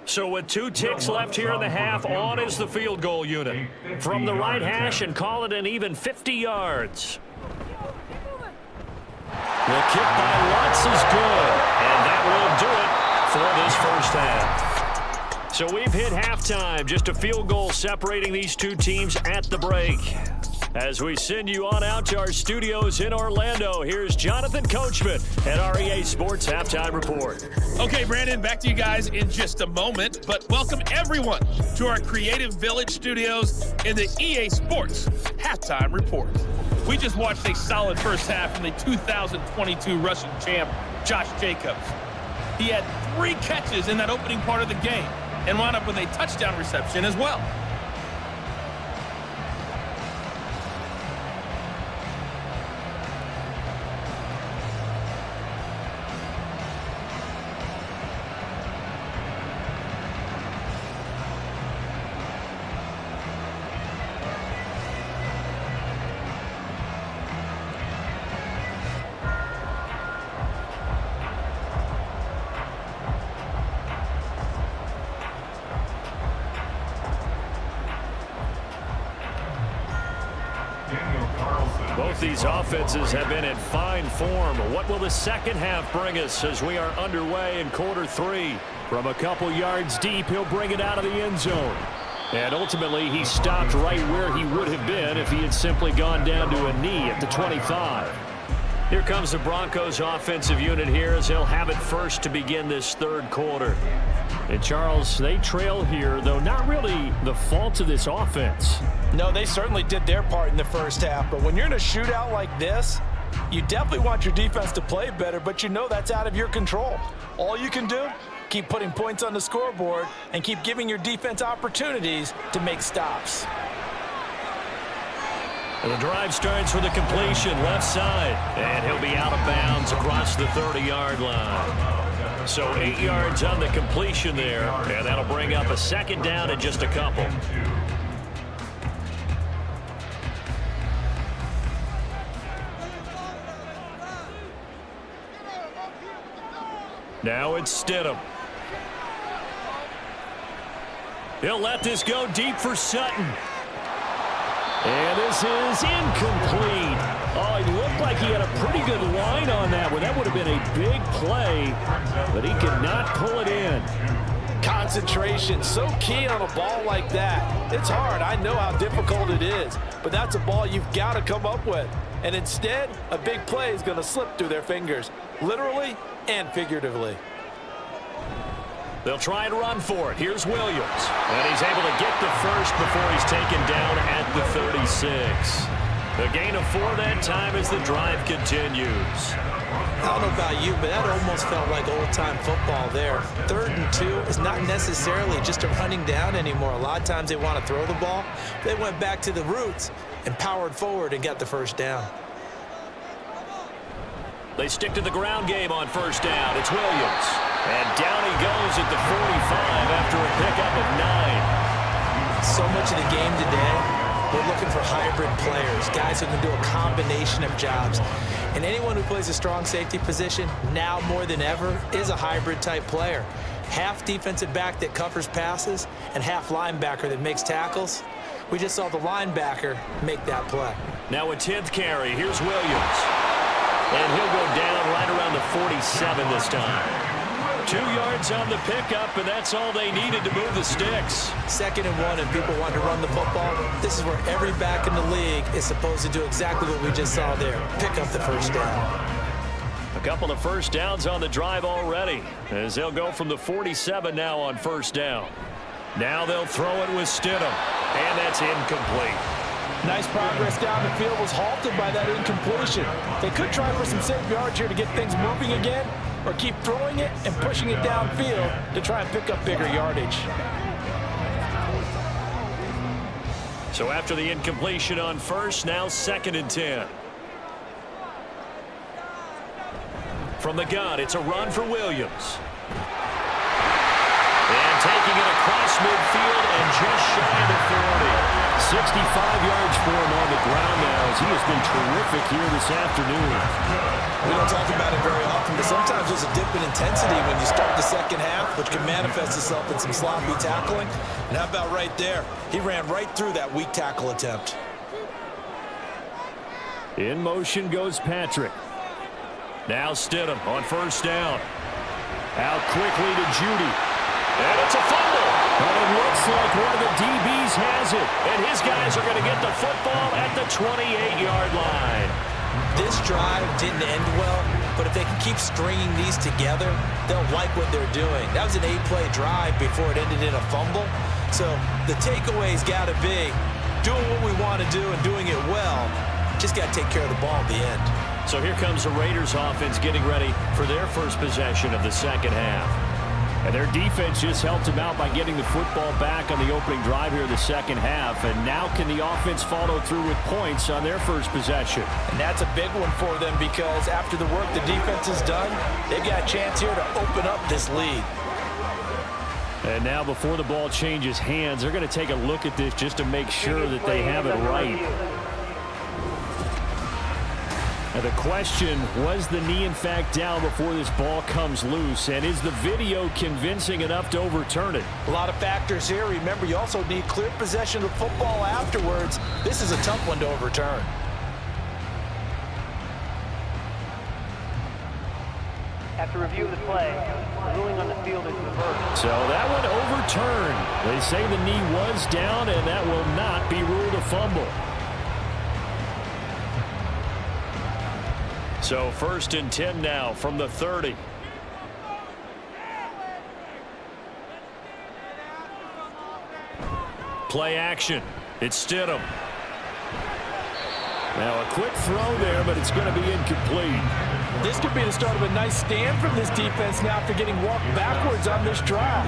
So with 2 ticks left here in the half, on is the field goal unit. From the right hash and call it an even 50 yards. The kick by Lutz is good, and that will do it for this first half. So we've hit halftime, just a field goal separating these two teams at the break. As we send you on out to our studios in Orlando, here's Jonathan Coachman at our EA Sports Halftime Report. Okay, Brandon, back to you guys in just a moment, but welcome everyone to our Creative Village studios in the EA Sports Halftime Report. We just watched a solid first half from the 2022 Russian champ, Josh Jacobs. He had 3 catches in that opening part of the game and wound up with a touchdown reception as well. Both these offenses have been in fine form. What will the second half bring us as we are underway in quarter 3? From a couple yards deep, he'll bring it out of the end zone. And ultimately, he stopped right where he would have been if he had simply gone down to a knee at the 25. Here comes the Broncos offensive unit here as they'll have it first to begin this third quarter. And Charles, they trail here, though not really the fault of this offense. No, they certainly did their part in the first half, but when you're in a shootout like this, you definitely want your defense to play better, but you know that's out of your control. All you can do, keep putting points on the scoreboard and keep giving your defense opportunities to make stops. And the drive starts with a completion left side. And he'll be out of bounds across the 30-yard line. So 8 yards on the completion there. And that'll bring up a second down in just a couple. Now it's Stidham. He'll let this go deep for Sutton. And this is incomplete. Oh, it looked like he had a pretty good line on that one. That would have been a big play, but he could not pull it in. Concentration, so key on a ball like that. It's hard. I know how difficult it is, but that's a ball you've got to come up with. And instead, a big play is going to slip through their fingers, literally and figuratively. They'll try and run for it. Here's Williams. And he's able to get the first before he's taken down at the 36. A gain of 4 that time as the drive continues. I don't know about you, but that almost felt like old-time football there. 3rd and 2 is not necessarily just a running down anymore. A lot of times they want to throw the ball. They went back to the roots and powered forward and got the first down. They stick to the ground game on first down. It's Williams. And down he goes at the 45 after a pickup of 9. So much of the game today, we're looking for hybrid players, guys who can do a combination of jobs. And anyone who plays a strong safety position, now more than ever, is a hybrid type player. Half defensive back that covers passes and half linebacker that makes tackles. We just saw the linebacker make that play. Now a 10th carry. Here's Williams. And he'll go down right around the 47 this time. 2 yards on the pickup, and that's all they needed to move the sticks. 2nd and 1, and people want to run the football. This is where every back in the league is supposed to do exactly what we just saw there. Pick up the first down. A couple of first downs on the drive already, as they'll go from the 47 now on first down. Now they'll throw it with Stidham, and that's incomplete. Nice progress down the field was halted by that incompletion. They could try for some safe yards here to get things moving again, or keep throwing it and pushing it downfield to try and pick up bigger yardage. So after the incompletion on first, now 2nd and 10. From the gun, it's a run for Williams. And taking it across midfield and just shy of the 40. 65 yards for him on the ground now as he has been terrific here this afternoon. We don't talk about it very often, but sometimes there's a dip in intensity when you start the second half, which can manifest itself in some sloppy tackling. And how about right there? He ran right through that weak tackle attempt. In motion goes Patrick. Now Stidham on first down. Out quickly to Judy. And it's a fumble. But it looks like one of the DBs has it. And his guys are going to get the football at the 28-yard line. This drive didn't end well, but if they can keep stringing these together, they'll like what they're doing. That was an 8-play drive before it ended in a fumble. So the takeaway's got to be doing what we want to do and doing it well. Just got to take care of the ball at the end. So here comes the Raiders offense getting ready for their first possession of the second half. And their defense just helped them out by getting the football back on the opening drive here in the second half. And now can the offense follow through with points on their first possession? And that's a big one for them because after the work the defense has done, they've got a chance here to open up this lead. And now before the ball changes hands, they're going to take a look at this just to make sure that they have it right. Now the question, was the knee in fact down before this ball comes loose? And is the video convincing enough to overturn it? A lot of factors here. Remember, you also need clear possession of football afterwards. This is a tough one to overturn. After review of the play, the ruling on the field is reversed. So that one overturned. They say the knee was down, and that will not be ruled a fumble. So 1st and 10 now from the 30. Play action. It's Stidham. Now a quick throw there, but it's going to be incomplete. This could be the start of a nice stand from this defense now after getting walked backwards on this drive.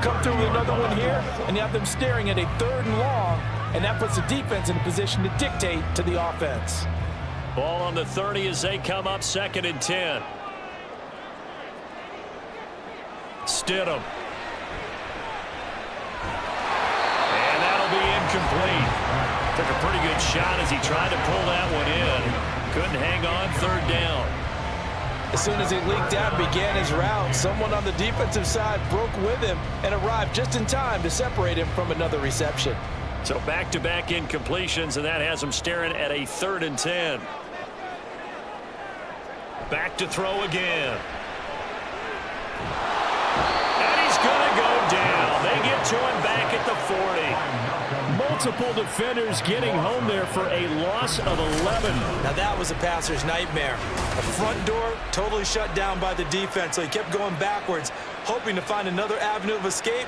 Come through with another one here, and you have them staring at a 3rd and long, and that puts the defense in a position to dictate to the offense. Ball on the 30 as they come up 2nd and 10. Stidham. And that'll be incomplete. Took a pretty good shot as he tried to pull that one in. Couldn't hang on 3rd down. As soon as he leaked out and began his route, someone on the defensive side broke with him and arrived just in time to separate him from another reception. So back-to-back incompletions, and that has him staring at a 3rd and 10. Back to throw again. And he's going to go down. They get to him back at the 40. Multiple defenders getting home there for a loss of 11. Now that was a passer's nightmare. The front door totally shut down by the defense, so he kept going backwards, hoping to find another avenue of escape.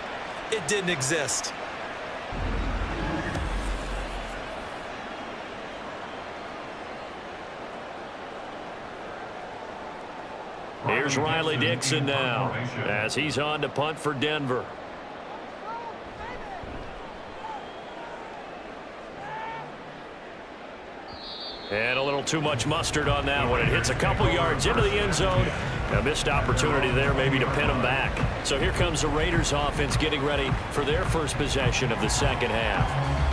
It didn't exist. Here's Riley Dixon now as he's on to punt for Denver. And a little too much mustard on that one. It hits a couple yards into the end zone. A missed opportunity there maybe to pin them back. So here comes the Raiders offense getting ready for their first possession of the 2nd half.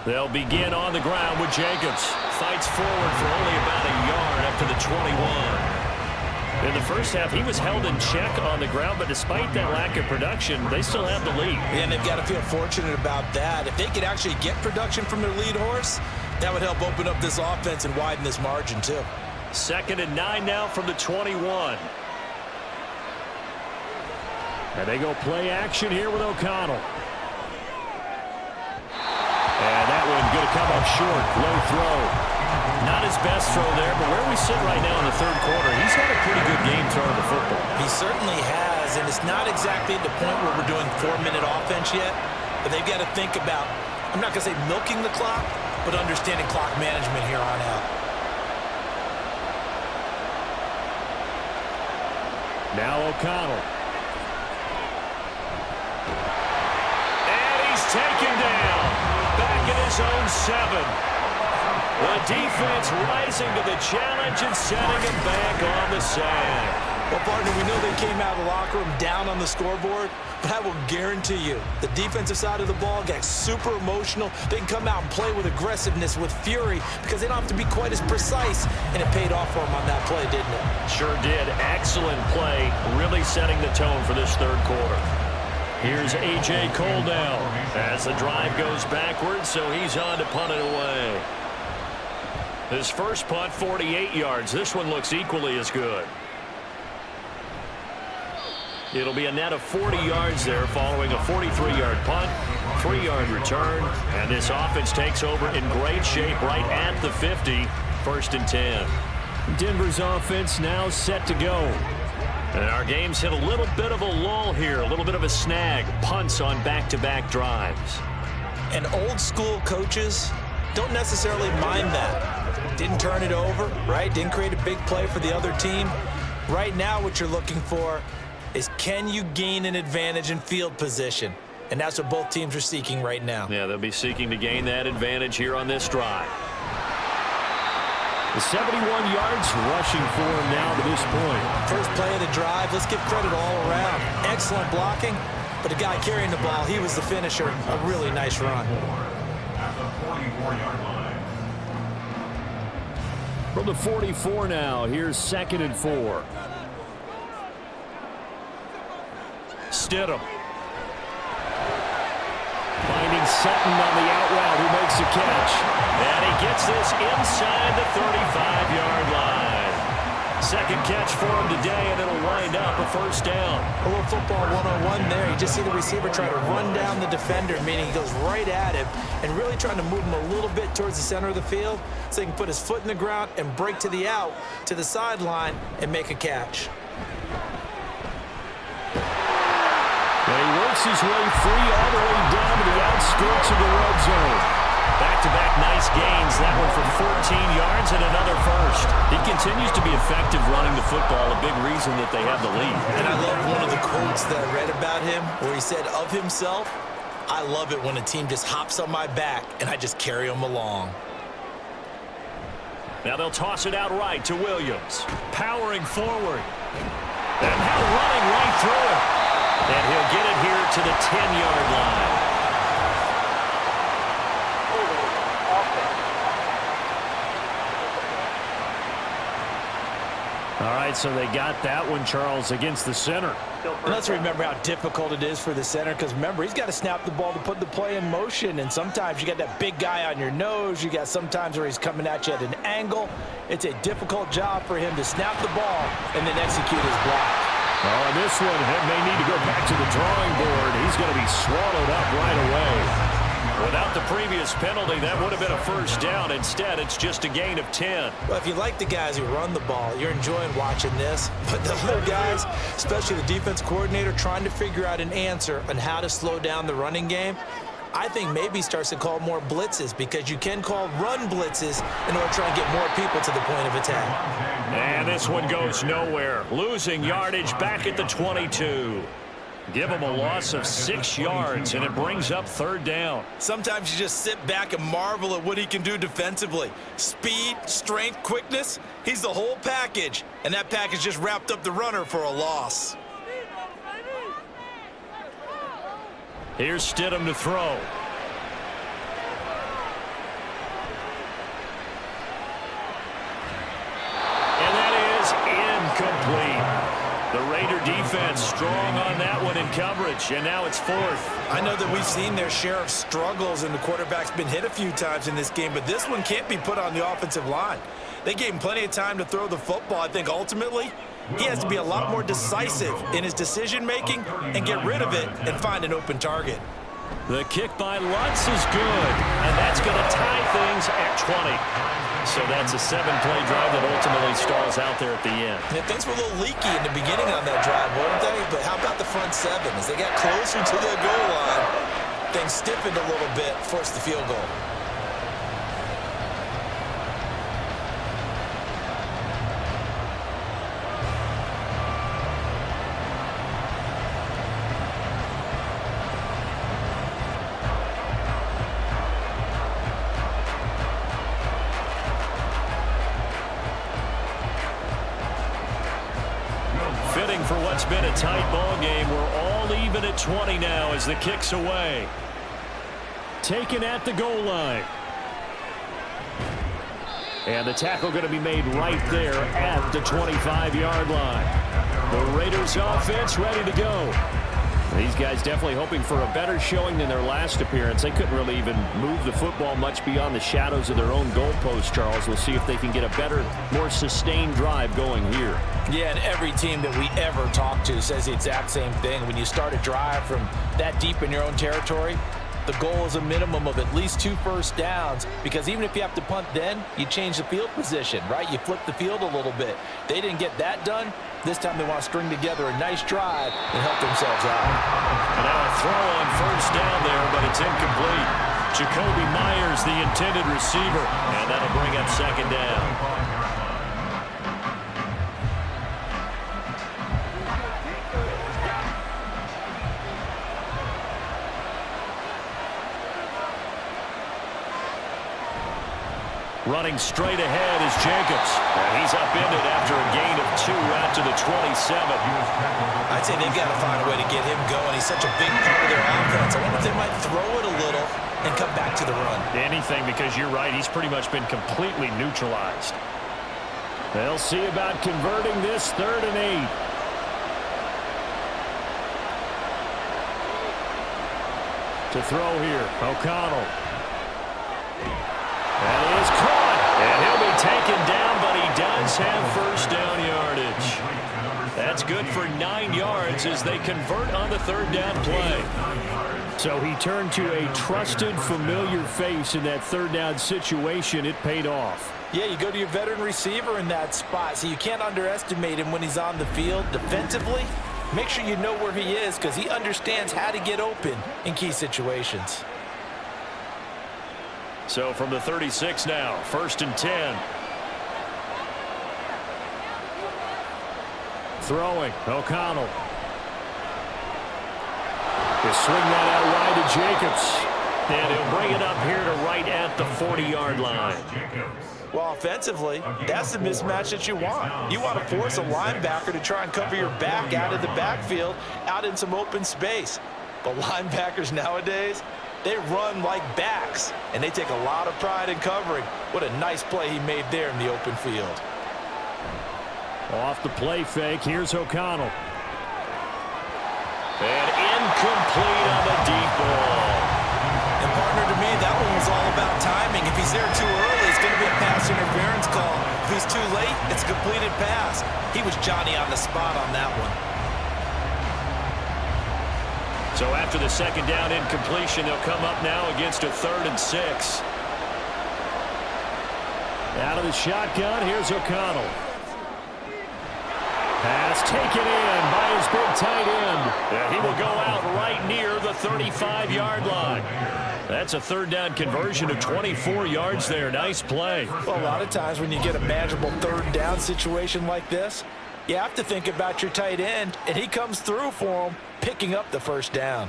They'll begin on the ground with Jacobs. Fights forward for only about a yard up to the 21. In the first half, he was held in check on the ground, but despite that lack of production, they still have the lead. And they've got to feel fortunate about that. If they could actually get production from their lead horse, that would help open up this offense and widen this margin too. 2nd and 9 now from the 21. And they go play action here with O'Connell. And that one going to come up short. Low throw. Not his best throw there, but where we sit right now in the 3rd quarter, he's had a pretty good game throwing the football. He certainly has, and it's not exactly at the point where we're doing 4-minute offense yet, but they've got to think about, I'm not going to say milking the clock, but understanding clock management here on out. Now O'Connell. And he's taken down. Back in his own 7. The defense rising to the challenge and setting him back on the sand. Well, partner, we know they came out of the locker room down on the scoreboard, but I will guarantee you the defensive side of the ball got super emotional. They can come out and play with aggressiveness, with fury, because they don't have to be quite as precise, and it paid off for them on that play, didn't it? Sure did. Excellent play, really setting the tone for this 3rd quarter. Here's A.J. Cole now as the drive goes backwards, so he's on to punt it away. His first punt, 48 yards. This one looks equally as good. It'll be a net of 40 yards there following a 43-yard punt, 3-yard return, and this offense takes over in great shape right at the 50, 1st and 10. Denver's offense now set to go. And our game's hit a little bit of a lull here, a little bit of a snag. Punts on back-to-back drives. And old school coaches don't necessarily mind that. Didn't turn it over, right? Didn't create a big play for the other team. Right now what you're looking for is, can you gain an advantage in field position? And that's what both teams are seeking right now. Yeah, they'll be seeking to gain that advantage here on this drive. The 71 yards rushing for him now to this point. First play of the drive, let's give credit all around. Excellent blocking, but the guy carrying the ball, he was the finisher. A really nice run. At the 44-yard line. From the 44 now, here's 2nd and 4. Stidham. Finding Sutton on the out route, who makes the catch. And he gets this inside the 35-yard line. Second catch for him today, and it'll wind up a first down. A little football one-on-one there. You just see the receiver try to run down the defender, meaning he goes right at him and really trying to move him a little bit towards the center of the field so he can put his foot in the ground and break to the out, to the sideline, and make a catch. And he works his way free all the way down to the outskirts of the red zone. Back-to-back nice gains. That one for 14 yards and another first. He continues to be effective running the football, a big reason that they have the lead. And I love one of the quotes that I read about him where he said of himself, "I love it when a team just hops on my back and I just carry them along." Now they'll toss it out right to Williams. Powering forward. And now running right through it. And he'll get it here to the 10-yard line. All right, so they got that one, Charles, against the center. And let's remember how difficult it is for the center, because remember, he's got to snap the ball to put the play in motion, and sometimes you got that big guy on your nose. You got sometimes where he's coming at you at an angle. It's a difficult job for him to snap the ball and then execute his block. Oh, and this one may need to go back to the drawing board. He's going to be swallowed up right away. Without the previous penalty, that would have been a first down. Instead, it's just a gain of 10. Well, if you like the guys who run the ball, you're enjoying watching this. But the little guys, especially the defense coordinator, trying to figure out an answer on how to slow down the running game, I think maybe starts to call more blitzes, because you can call run blitzes in order to try and get more people to the point of attack. And this one goes nowhere. Losing yardage back at the 22. Give him a loss of 6 yards, and it brings up third down. Sometimes you just sit back and marvel at what he can do defensively. Speed, strength, quickness, he's the whole package. And that package just wrapped up the runner for a loss. Here's Stidham to throw. And that is incomplete. The Raider defense strong on that one in coverage, and now it's fourth. I know that we've seen their share of struggles, and the quarterback's been hit a few times in this game, but this one can't be put on the offensive line. They gave him plenty of time to throw the football. I think ultimately he has to be a lot more decisive in his decision-making and get rid of it and find an open target. The kick by Lutz is good, and that's going to tie things at 20. So that's a 7-play drive that ultimately stalls out there at the end. Yeah, things were a little leaky in the beginning on that drive, weren't they? But how about the front seven? As they got closer to the goal line, things stiffened a little bit, forced the field goal. Fitting for what's been a tight ball game. We're all even at 20 now as the kick's away. Taken at the goal line. And the tackle going to be made right there at the 25-yard line. The Raiders offense ready to go. These guys definitely hoping for a better showing than their last appearance. They couldn't really even move the football much beyond the shadows of their own goalpost, Charles. We'll see if they can get a better, more sustained drive going here. Yeah, and every team that we ever talk to says the exact same thing. When you start a drive from that deep in your own territory, the goal is a minimum of at least 2 first downs, because even if you have to punt then, you change the field position, right? You flip the field a little bit. They didn't get that done. This time they want to string together a nice drive and help themselves out. And now a throw on first down there, but it's incomplete. Jacoby Myers, the intended receiver, and that'll bring up second down. Running straight ahead is Jacobs. And he's upended after a gain of 2 out to the 27. I'd say they've got to find a way to get him going. He's such a big part of their offense. I wonder if they might throw it a little and come back to the run. Anything, because you're right. He's pretty much been completely neutralized. They'll see about converting this 3rd and 8. To throw here, O'Connell. That is caught, and he'll be taken down, but he does have first down yards. for 9 yards as they convert on the third down play. So he turned to a trusted, familiar face in that third down situation. It paid off. Yeah, you go to your veteran receiver in that spot, so you can't underestimate him when he's on the field. Defensively, make sure you know where he is because he understands how to get open in key situations. So from the 36 now, 1st and 10. Throwing, O'Connell. They swing that out wide to Jacobs. And he'll bring it up here to right at the 40-yard line. Well, offensively, that's the mismatch that you want. You want to force a linebacker to try and cover your back out of the backfield, out in some open space. But linebackers nowadays, they run like backs, and they take a lot of pride in covering. What a nice play he made there in the open field. Off the play fake, here's O'Connell. And incomplete on the deep ball. And partner, to me, that one was all about timing. If he's there too early, it's going to be a pass interference call. If he's too late, it's a completed pass. He was Johnny on the spot on that one. So after the second down incompletion, they'll come up now against a 3rd and 6. Out of the shotgun, here's O'Connell. Pass taken in by his big tight end. Yeah, he will go out right near the 35-yard line. That's a third down conversion of 24 yards there. Nice play. Well, a lot of times when you get a manageable third down situation like this, you have to think about your tight end, and he comes through for him, picking up the first down.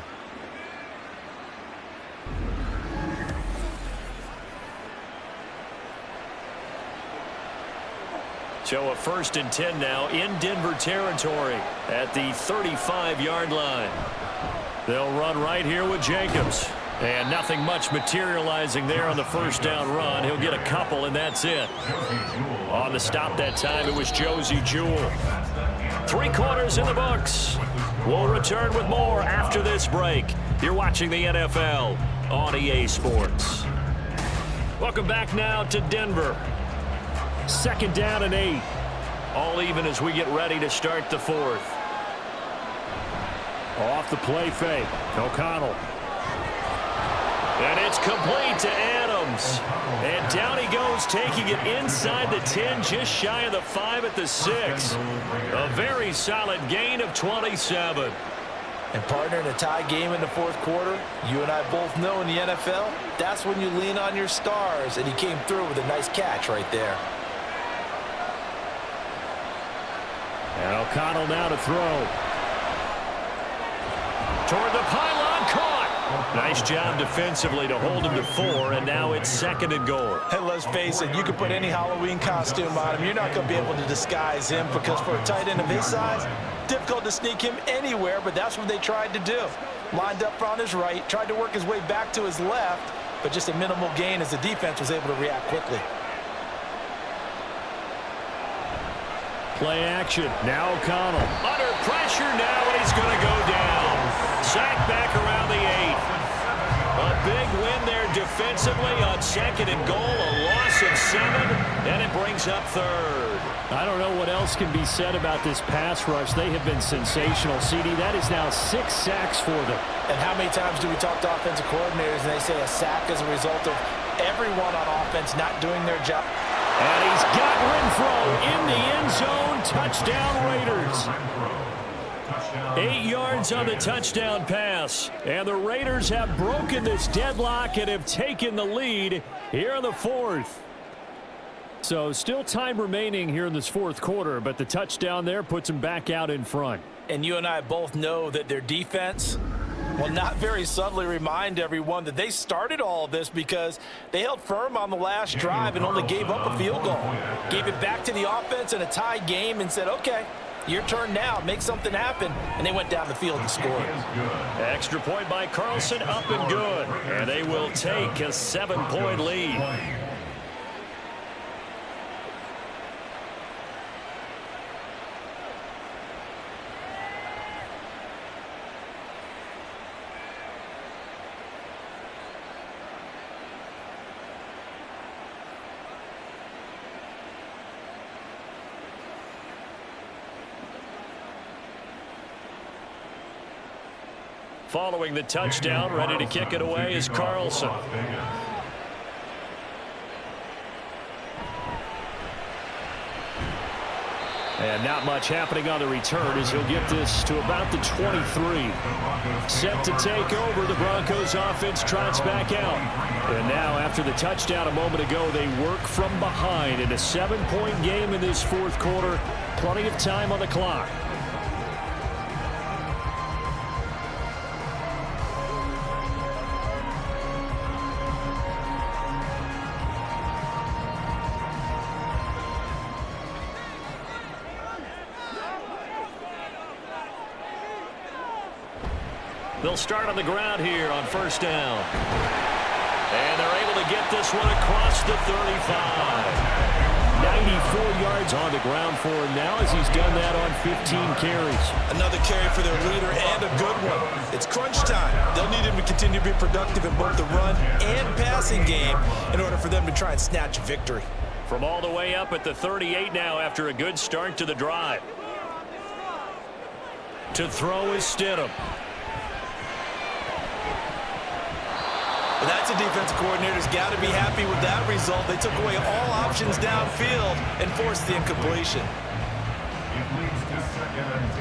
So a 1st and 10 now in Denver territory at the 35-yard line. They'll run right here with Jacobs. And nothing much materializing there on the first down run. He'll get a couple, and that's it. On the stop that time, it was Josie Jewell. 3 quarters in the books. We'll return with more after this break. You're watching the NFL on EA Sports. Welcome back now to Denver. 2nd down and 8. All even as we get ready to start the 4th. Off the play fake, O'Connell. And it's complete to Adams. And down he goes, taking it inside the 10, just shy of the 5 at the 6. A very solid gain of 27. And partner, in a tie game in the 4th quarter, you and I both know in the NFL, that's when you lean on your stars, and he came through with a nice catch right there. And O'Connell now to throw. Toward the pylon, caught. Nice job defensively to hold him to 4, and now it's 2nd and goal. And let's face it, you can put any Halloween costume on him. You're not going to be able to disguise him because for a tight end of his size, difficult to sneak him anywhere, but that's what they tried to do. Lined up on his right, tried to work his way back to his left, but just a minimal gain as the defense was able to react quickly. Play action. Now O'Connell. Under pressure now, and he's going to go down. Sacked back around the 8. A big win there defensively on 2nd and goal. A loss of 7, and it brings up 3rd. I don't know what else can be said about this pass rush. They have been sensational, CD. That is now 6 sacks for them. And how many times do we talk to offensive coordinators and they say a sack is a result of everyone on offense not doing their job? And he's got Renfro in the end zone. Touchdown, Raiders. 8 yards on the touchdown pass. And the Raiders have broken this deadlock and have taken the lead here in the 4th. So still time remaining here in this 4th quarter, but the touchdown there puts them back out in front. And you and I both know that their defense will not very subtly remind everyone that they started all of this because they held firm on the last drive and only gave up a field goal. Gave it back to the offense in a tie game and said, okay, your turn now, make something happen. And they went down the field and scored. Extra point by Carlson, up and good. And they will take a 7-point lead. following the touchdown. Ready to kick it away is Carlson. And not much happening on the return as he'll get this to about the 23. Set to take over. The Broncos offense trots back out. And now after the touchdown a moment ago, they work from behind in a 7-point game in this fourth quarter. Plenty of time on the clock. They'll start on the ground here on first down. And they're able to get this one across the 35. 94 yards on the ground for him now as he's done that on 15 carries. Another carry for their leader and a good one. It's crunch time. They'll need him to continue to be productive in both the run and passing game in order for them to try and snatch victory. From all the way up at the 38 now after a good start to the drive. To throw is Stidham. Well, that's a defensive coordinator's got to be happy with that result. They took away all options downfield and forced the incompletion. It leads to 2nd and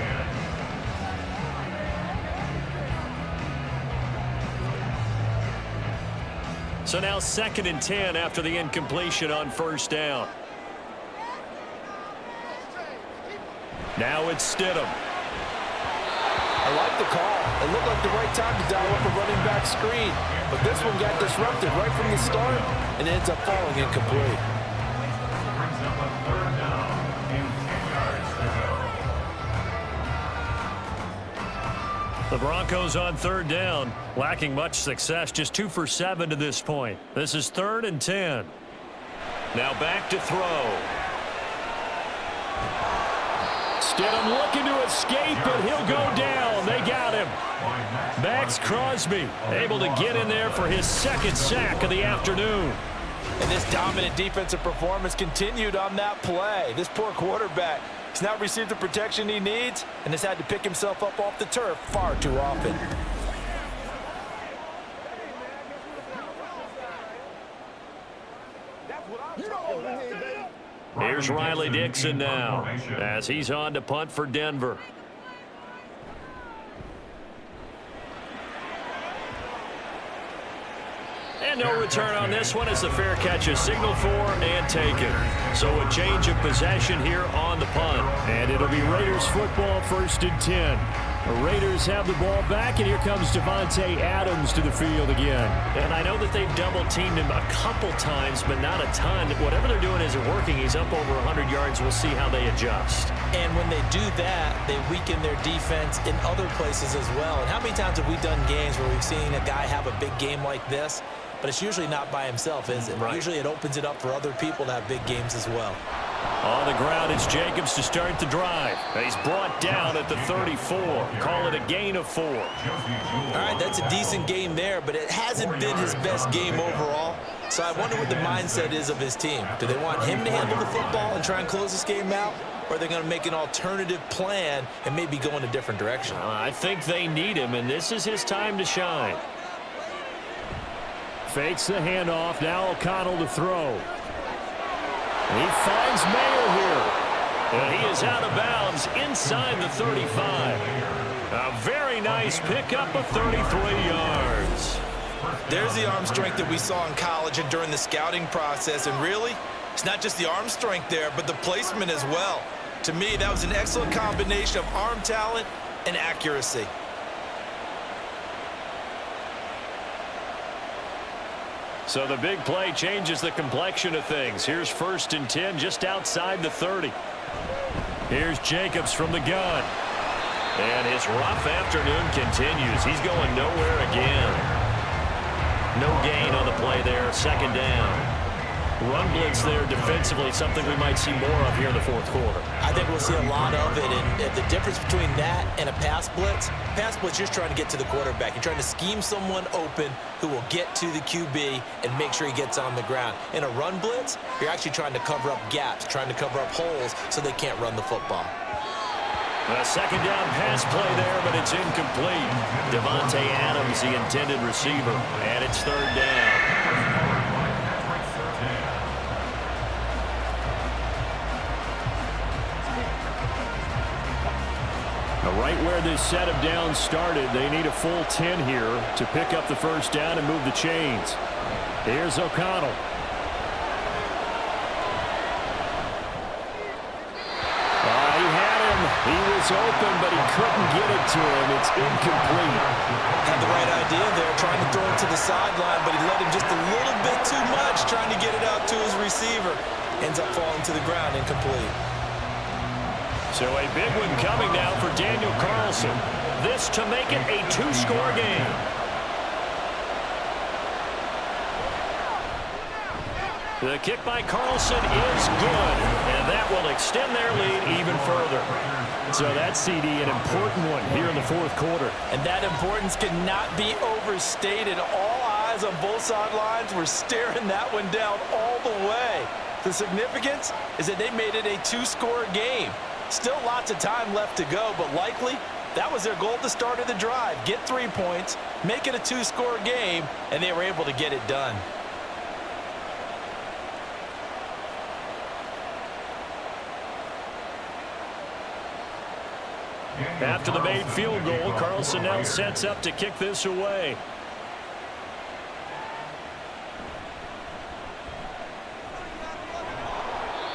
10. So now 2nd and 10 after the incompletion on first down. Now it's Stidham. I like the call. It looked like the right time to dial up a running back screen. But this one got disrupted right from the start and ends up falling incomplete. Brings up a 3rd down and 10 yards to go. The Broncos on 3rd down, lacking much success, just 2 for 7 to this point. This is 3rd and 10. Now back to throw. Stidham looking to escape, but he'll go down. They got him. Max Crosby able to get in there for his 2nd sack of the afternoon. And this dominant defensive performance continued on that play. This poor quarterback has not received the protection he needs and has had to pick himself up off the turf far too often. Here's Riley Dixon now as he's on to punt for Denver. And no return on this one as the fair catch is signaled for and taken. So a change of possession here on the punt. And it'll be Raiders football, 1st and 10. The Raiders have the ball back, and here comes Devontae Adams to the field again. And I know that they've double-teamed him a couple times, but not a ton. Whatever they're doing isn't working. He's up over 100 yards. We'll see how they adjust. And when they do that, they weaken their defense in other places as well. And how many times have we done games where we've seen a guy have a big game like this? But it's usually not by himself, is it? Right. Usually it opens it up for other people to have big games as well. On the ground, it's Jacobs to start the drive. He's brought down at the 34. Call it a gain of 4. All right, that's a decent game there, but it hasn't been his best game overall. So I wonder what the mindset is of his team. Do they want him to handle the football and try and close this game out? Or are they going to make an alternative plan and maybe go in a different direction? I think they need him, and this is his time to shine. Fakes the handoff. Now O'Connell to throw. He finds Mayer here. And he is out of bounds inside the 35. A very nice pickup of 33 yards. There's the arm strength that we saw in college and during the scouting process. And really, it's not just the arm strength there, but the placement as well. To me, that was an excellent combination of arm talent and accuracy. So the big play changes the complexion of things. Here's 1st and 10 just outside the 30. Here's Jacobs from the gun. And his rough afternoon continues. He's going nowhere again. No gain on the play there. 2nd down. Run blitz there defensively, something we might see more of here in the fourth quarter. I think we'll see a lot of it, and the difference between that and a pass blitz, you're just trying to get to the quarterback. You're trying to scheme someone open who will get to the QB and make sure he gets on the ground. In a run blitz, you're actually trying to cover up gaps, trying to cover up holes so they can't run the football. A second down pass play there, but it's incomplete. Devontae Adams, the intended receiver, and it's third down. Right where this set of downs started, they need a full 10 here to pick up the first down and move the chains. Here's O'Connell. He had him. He was open, but he couldn't get it to him. It's incomplete. Had the right idea there, trying to throw it to the sideline, but he let him just a little bit too much, trying to get it out to his receiver. Ends up falling to the ground, incomplete. So a big one coming now for Daniel Carlson. This to make it a two-score game. The kick by Carlson is good, and that will extend their lead even further. So that CD, an important one here in the fourth quarter. And that importance cannot be overstated. All eyes on both sidelines were staring that one down all the way. The significance is that they made it a two-score game. Still lots of time left to go, but likely that was their goal at the start of the drive. Get 3 points, make it a two-score game, and they were able to get it done. After the made field goal, Carlson now sets up to kick this away.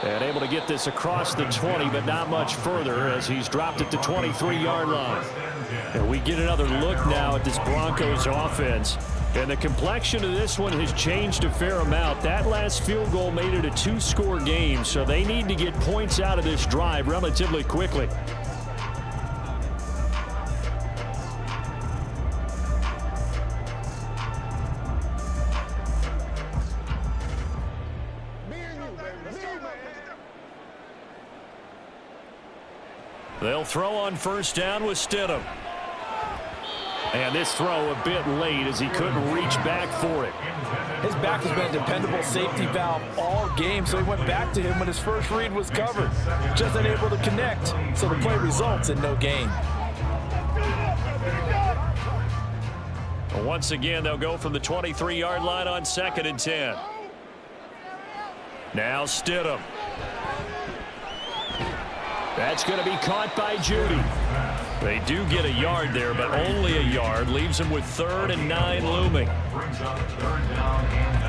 And able to get this across the 20, but not much further as he's dropped it to 23-yard line. And we get another look now at this Broncos offense. And the complexion of this one has changed a fair amount. That last field goal made it a two-score game, so they need to get points out of this drive relatively quickly. They'll throw on first down with Stidham. And this throw a bit late as he couldn't reach back for it. His back has been a dependable safety valve all game, so he went back to him when his first read was covered. Just unable to connect, so the play results in no gain. Once again, they'll go from the 23-yard line on 2nd and 10. Now Stidham. That's going to be caught by Judy. They do get a yard there, but only a yard. Leaves them with 3rd and 9 looming. Brings up 3rd down and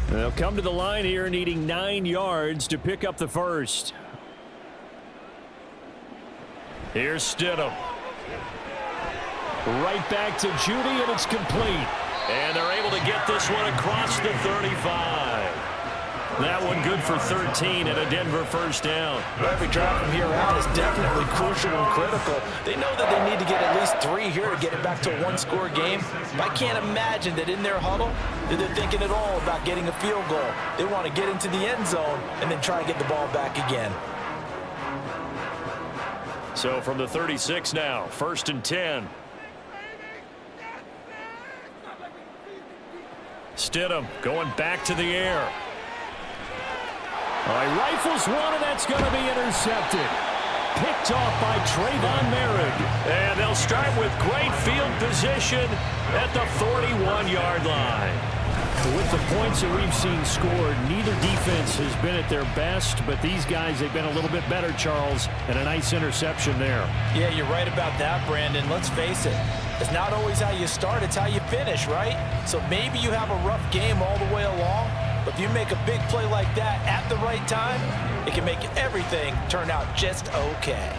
9. They'll come to the line here needing 9 yards to pick up the first. Here's Stidham. Right back to Judy, and it's complete. And they're able to get this one across the 35. That one good for 13 and a Denver first down. Every drive from here out is definitely crucial and critical. They know that they need to get at least 3 here to get it back to a one-score game. But I can't imagine that in their huddle that they're thinking at all about getting a field goal. They want to get into the end zone and then try to get the ball back again. So from the 36 now, 1st and 10. Stidham going back to the air. All right, rifles one, and that's going to be intercepted. Picked off by Trayvon Merrick. And they'll start with great field position at the 41-yard line. With the points that we've seen scored, neither defense has been at their best, but these guys, they've been a little bit better, Charles, and a nice interception there. Yeah, you're right about that, Brandon. Let's face it. It's not always how you start, it's how you finish, right? So maybe you have a rough game all the way along, but if you make a big play like that at the right time, it can make everything turn out just okay.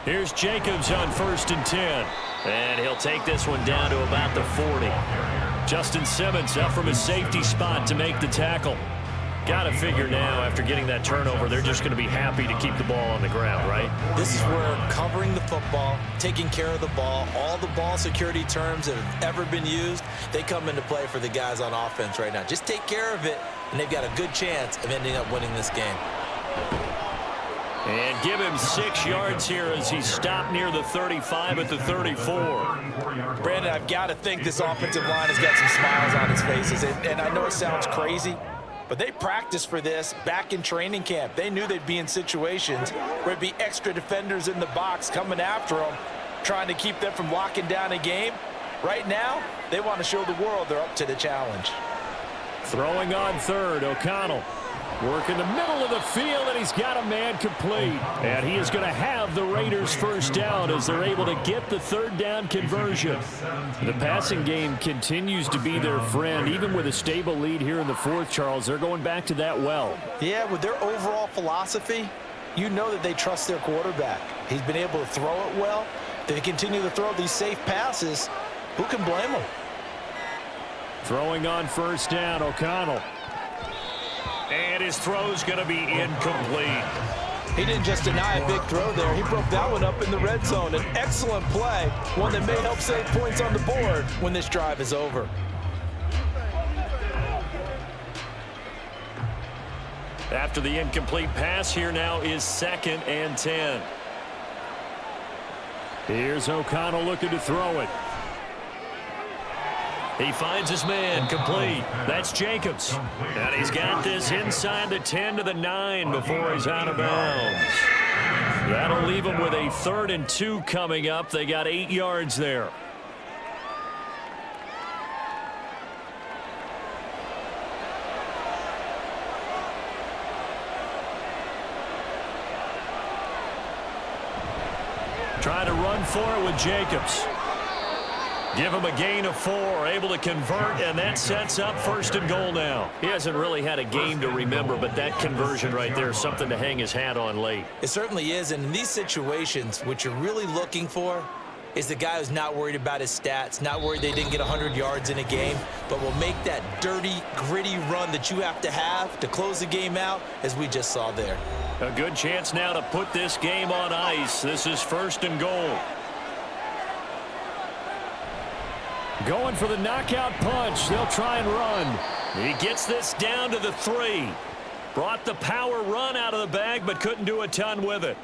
Here's Jacobs on 1st and 10. And he'll take this one down to about the 40. Justin Simmons up from his safety spot to make the tackle. got to figure now, after getting that turnover, they're just going to be happy to keep the ball on the ground, right? This is where covering the football, taking care of the ball, all the ball security terms that have ever been used, they come into play for the guys on offense right now. Just take care of it, and they've got a good chance of ending up winning this game. And give him 6 yards here as he stopped near the 35 at the 34. Brandon, I've got to think this offensive line has got some smiles on its faces. And I know it sounds crazy, but they practiced for this back in training camp. They knew they'd be in situations where it'd be extra defenders in the box coming after them, trying to keep them from locking down a game. Right now, they want to show the world they're up to the challenge. Throwing on third, O'Connell. Work in the middle of the field, and he's got a man complete. And he is going to have the Raiders first down as they're able to get the third down conversion. The passing game continues to be their friend. Even with a stable lead here in the fourth, Charles, they're going back to that well. Yeah, with their overall philosophy, you know that they trust their quarterback. He's been able to throw it well. They continue to throw these safe passes. Who can blame them? Throwing on first down, O'Connell. And his throw's going to be incomplete. He didn't just deny a big throw there. He broke that one up in the red zone. An excellent play, one that may help save points on the board when this drive is over. After the incomplete pass, here now is 2nd and 10. Here's O'Connell looking to throw it. He finds his man, complete. That's Jacobs. And he's got this inside the 10 to the 9 before he's out of bounds. That'll leave him with a 3rd and 2 coming up. They got 8 yards there. Trying to run for it with Jacobs. Give him a gain of 4, able to convert, and that sets up 1st and goal now. He hasn't really had a game to remember, but that conversion right there is something to hang his hat on late. It certainly is, and in these situations, what you're really looking for is the guy who's not worried about his stats, not worried they didn't get 100 yards in a game, but will make that dirty, gritty run that you have to close the game out, as we just saw there. A good chance now to put this game on ice. This is 1st and goal. Going for the knockout punch. They'll try and run. He gets this down to the 3. Brought the power run out of the bag, but couldn't do a ton with it.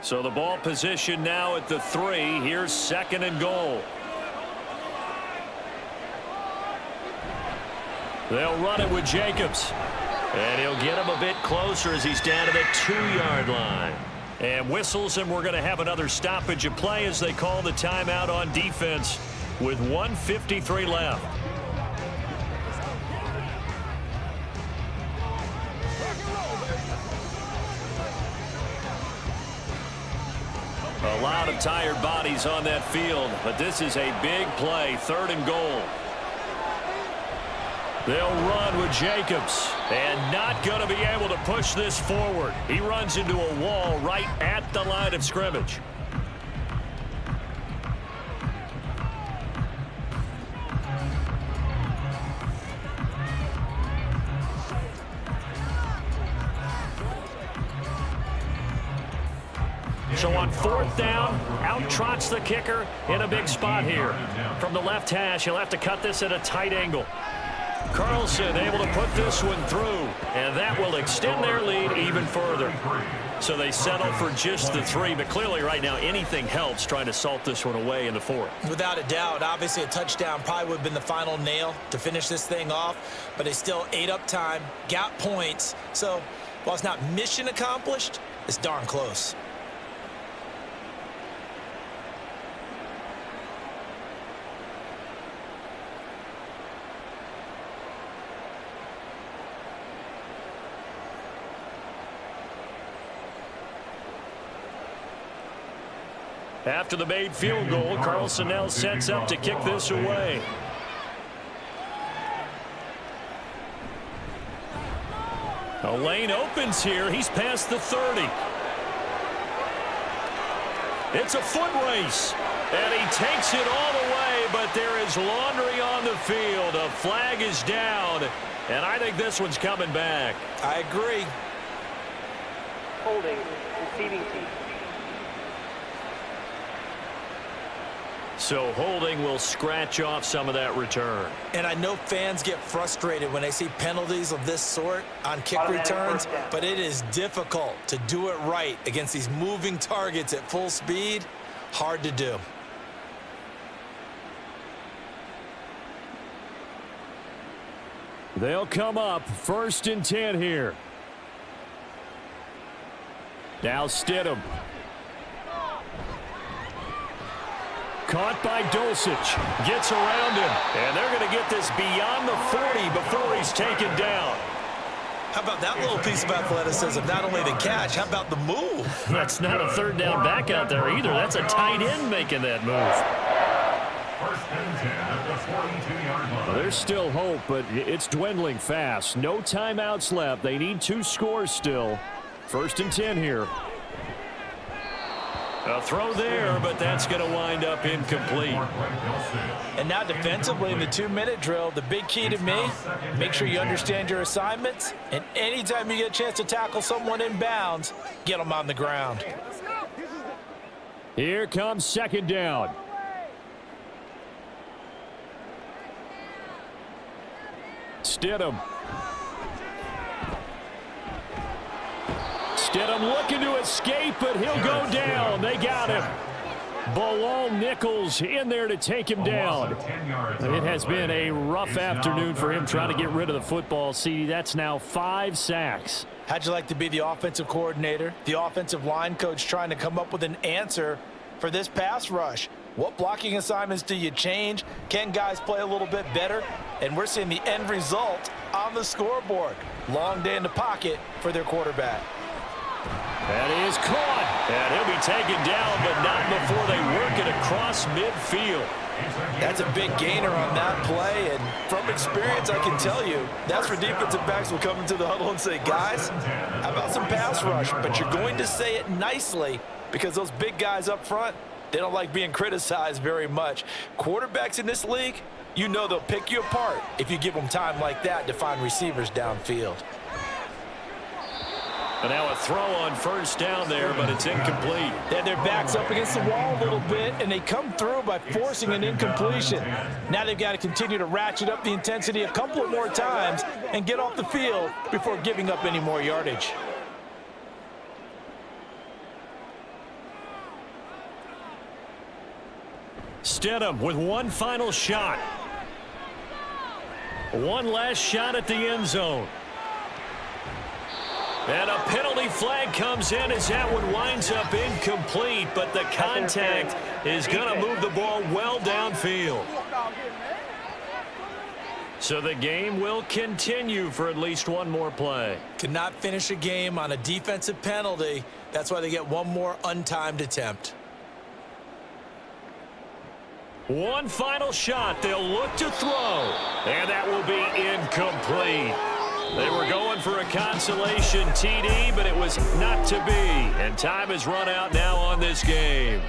So the ball position now at the 3. Here's 2nd and goal. They'll run it with Jacobs. And he'll get him a bit closer as he's down to the 2-yard line. And whistles, and we're going to have another stoppage of play as they call the timeout on defense with 1:53 left. A lot of tired bodies on that field, but this is a big play, 3rd and goal. They'll run with Jacobs, and not going to be able to push this forward. He runs into a wall right at the line of scrimmage. So on 4th down, out trots the kicker in a big spot here. From the left hash, he'll have to cut this at a tight angle. Carlson able to put this one through, and that will extend their lead even further. So they settle for just the 3, but clearly right now anything helps trying to salt this one away in the 4th. Without a doubt, obviously a touchdown probably would have been the final nail to finish this thing off, but they still ate up time, got points. So while it's not mission accomplished, it's darn close. After the made field goal, Carlson now sets up to kick this away. A lane opens here. He's past the 30. It's a foot race. And he takes it all the way, but there is laundry on the field. A flag is down, and I think this one's coming back. I agree. Holding, receiving team. So holding will scratch off some of that return. And I know fans get frustrated when they see penalties of this sort on kick returns, but it is difficult to do it right against these moving targets at full speed. Hard to do. They'll come up 1st and 10 here. Now Stidham. Caught by Dulcich. Gets around him. And they're going to get this beyond the 40 before he's taken down. How about that little piece of athleticism? Not only the catch, how about the move? That's not a third down back out there either. That's a tight end making that move. 1st and 10 at the 42-yard line. Well, there's still hope, but it's dwindling fast. No timeouts left. They need 2 scores still. 1st and 10 here. A throw there, but that's going to wind up incomplete. And now defensively in the 2-minute drill, the big key to me, make sure you understand your assignments, and anytime you get a chance to tackle someone in bounds, get them on the ground. Here comes 2nd down. Stidham. Stidham looking to escape, but he'll go down. They got him. Bilal Nichols in there to take him down. It has been a rough afternoon for him trying to get rid of the football. See, that's now 5 sacks. How'd you like to be the offensive coordinator, the offensive line coach trying to come up with an answer for this pass rush? What blocking assignments do you change? Can guys play a little bit better? And we're seeing the end result on the scoreboard. Long day in the pocket for their quarterback. That is caught. And he'll be taken down, but not before they work it across midfield. That's a big gainer on that play, and from experience, I can tell you, that's where defensive backs will come into the huddle and say, guys, how about some pass rush? But you're going to say it nicely because those big guys up front, they don't like being criticized very much. Quarterbacks in this league, you know they'll pick you apart if you give them time like that to find receivers downfield. And now a throw on 1st down there, but it's incomplete. Then their back's up against the wall a little bit, and they come through by forcing an incompletion. Now they've got to continue to ratchet up the intensity a couple of more times and get off the field before giving up any more yardage. Stidham with one final shot. One last shot at the end zone. And a penalty flag comes in as that one winds up incomplete, but the contact is going to move the ball well downfield. So the game will continue for at least one more play. Cannot finish a game on a defensive penalty. That's why they get one more untimed attempt. One final shot. They'll look to throw. And that will be incomplete. They were going for a consolation TD, but it was not to be. And time has run out now on this game.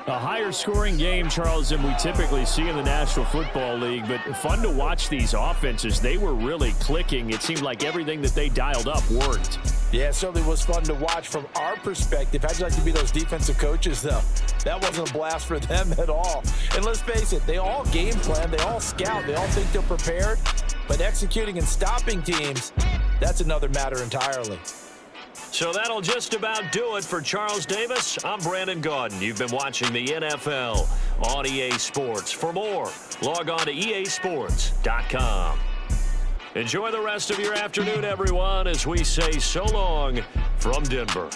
A higher scoring game, Charles, than we typically see in the National Football League, but fun to watch these offenses. They were really clicking. It seemed like everything that they dialed up worked. Yeah, it certainly was fun to watch from our perspective. How'd you like to be those defensive coaches, though? That wasn't a blast for them at all. And let's face it, they all game plan, they all scout, they all think they're prepared. But executing and stopping teams, that's another matter entirely. So that'll just about do it for Charles Davis. I'm Brandon Gaudin. You've been watching the NFL on EA Sports. For more, log on to easports.com. Enjoy the rest of your afternoon, everyone, as we say so long from Denver.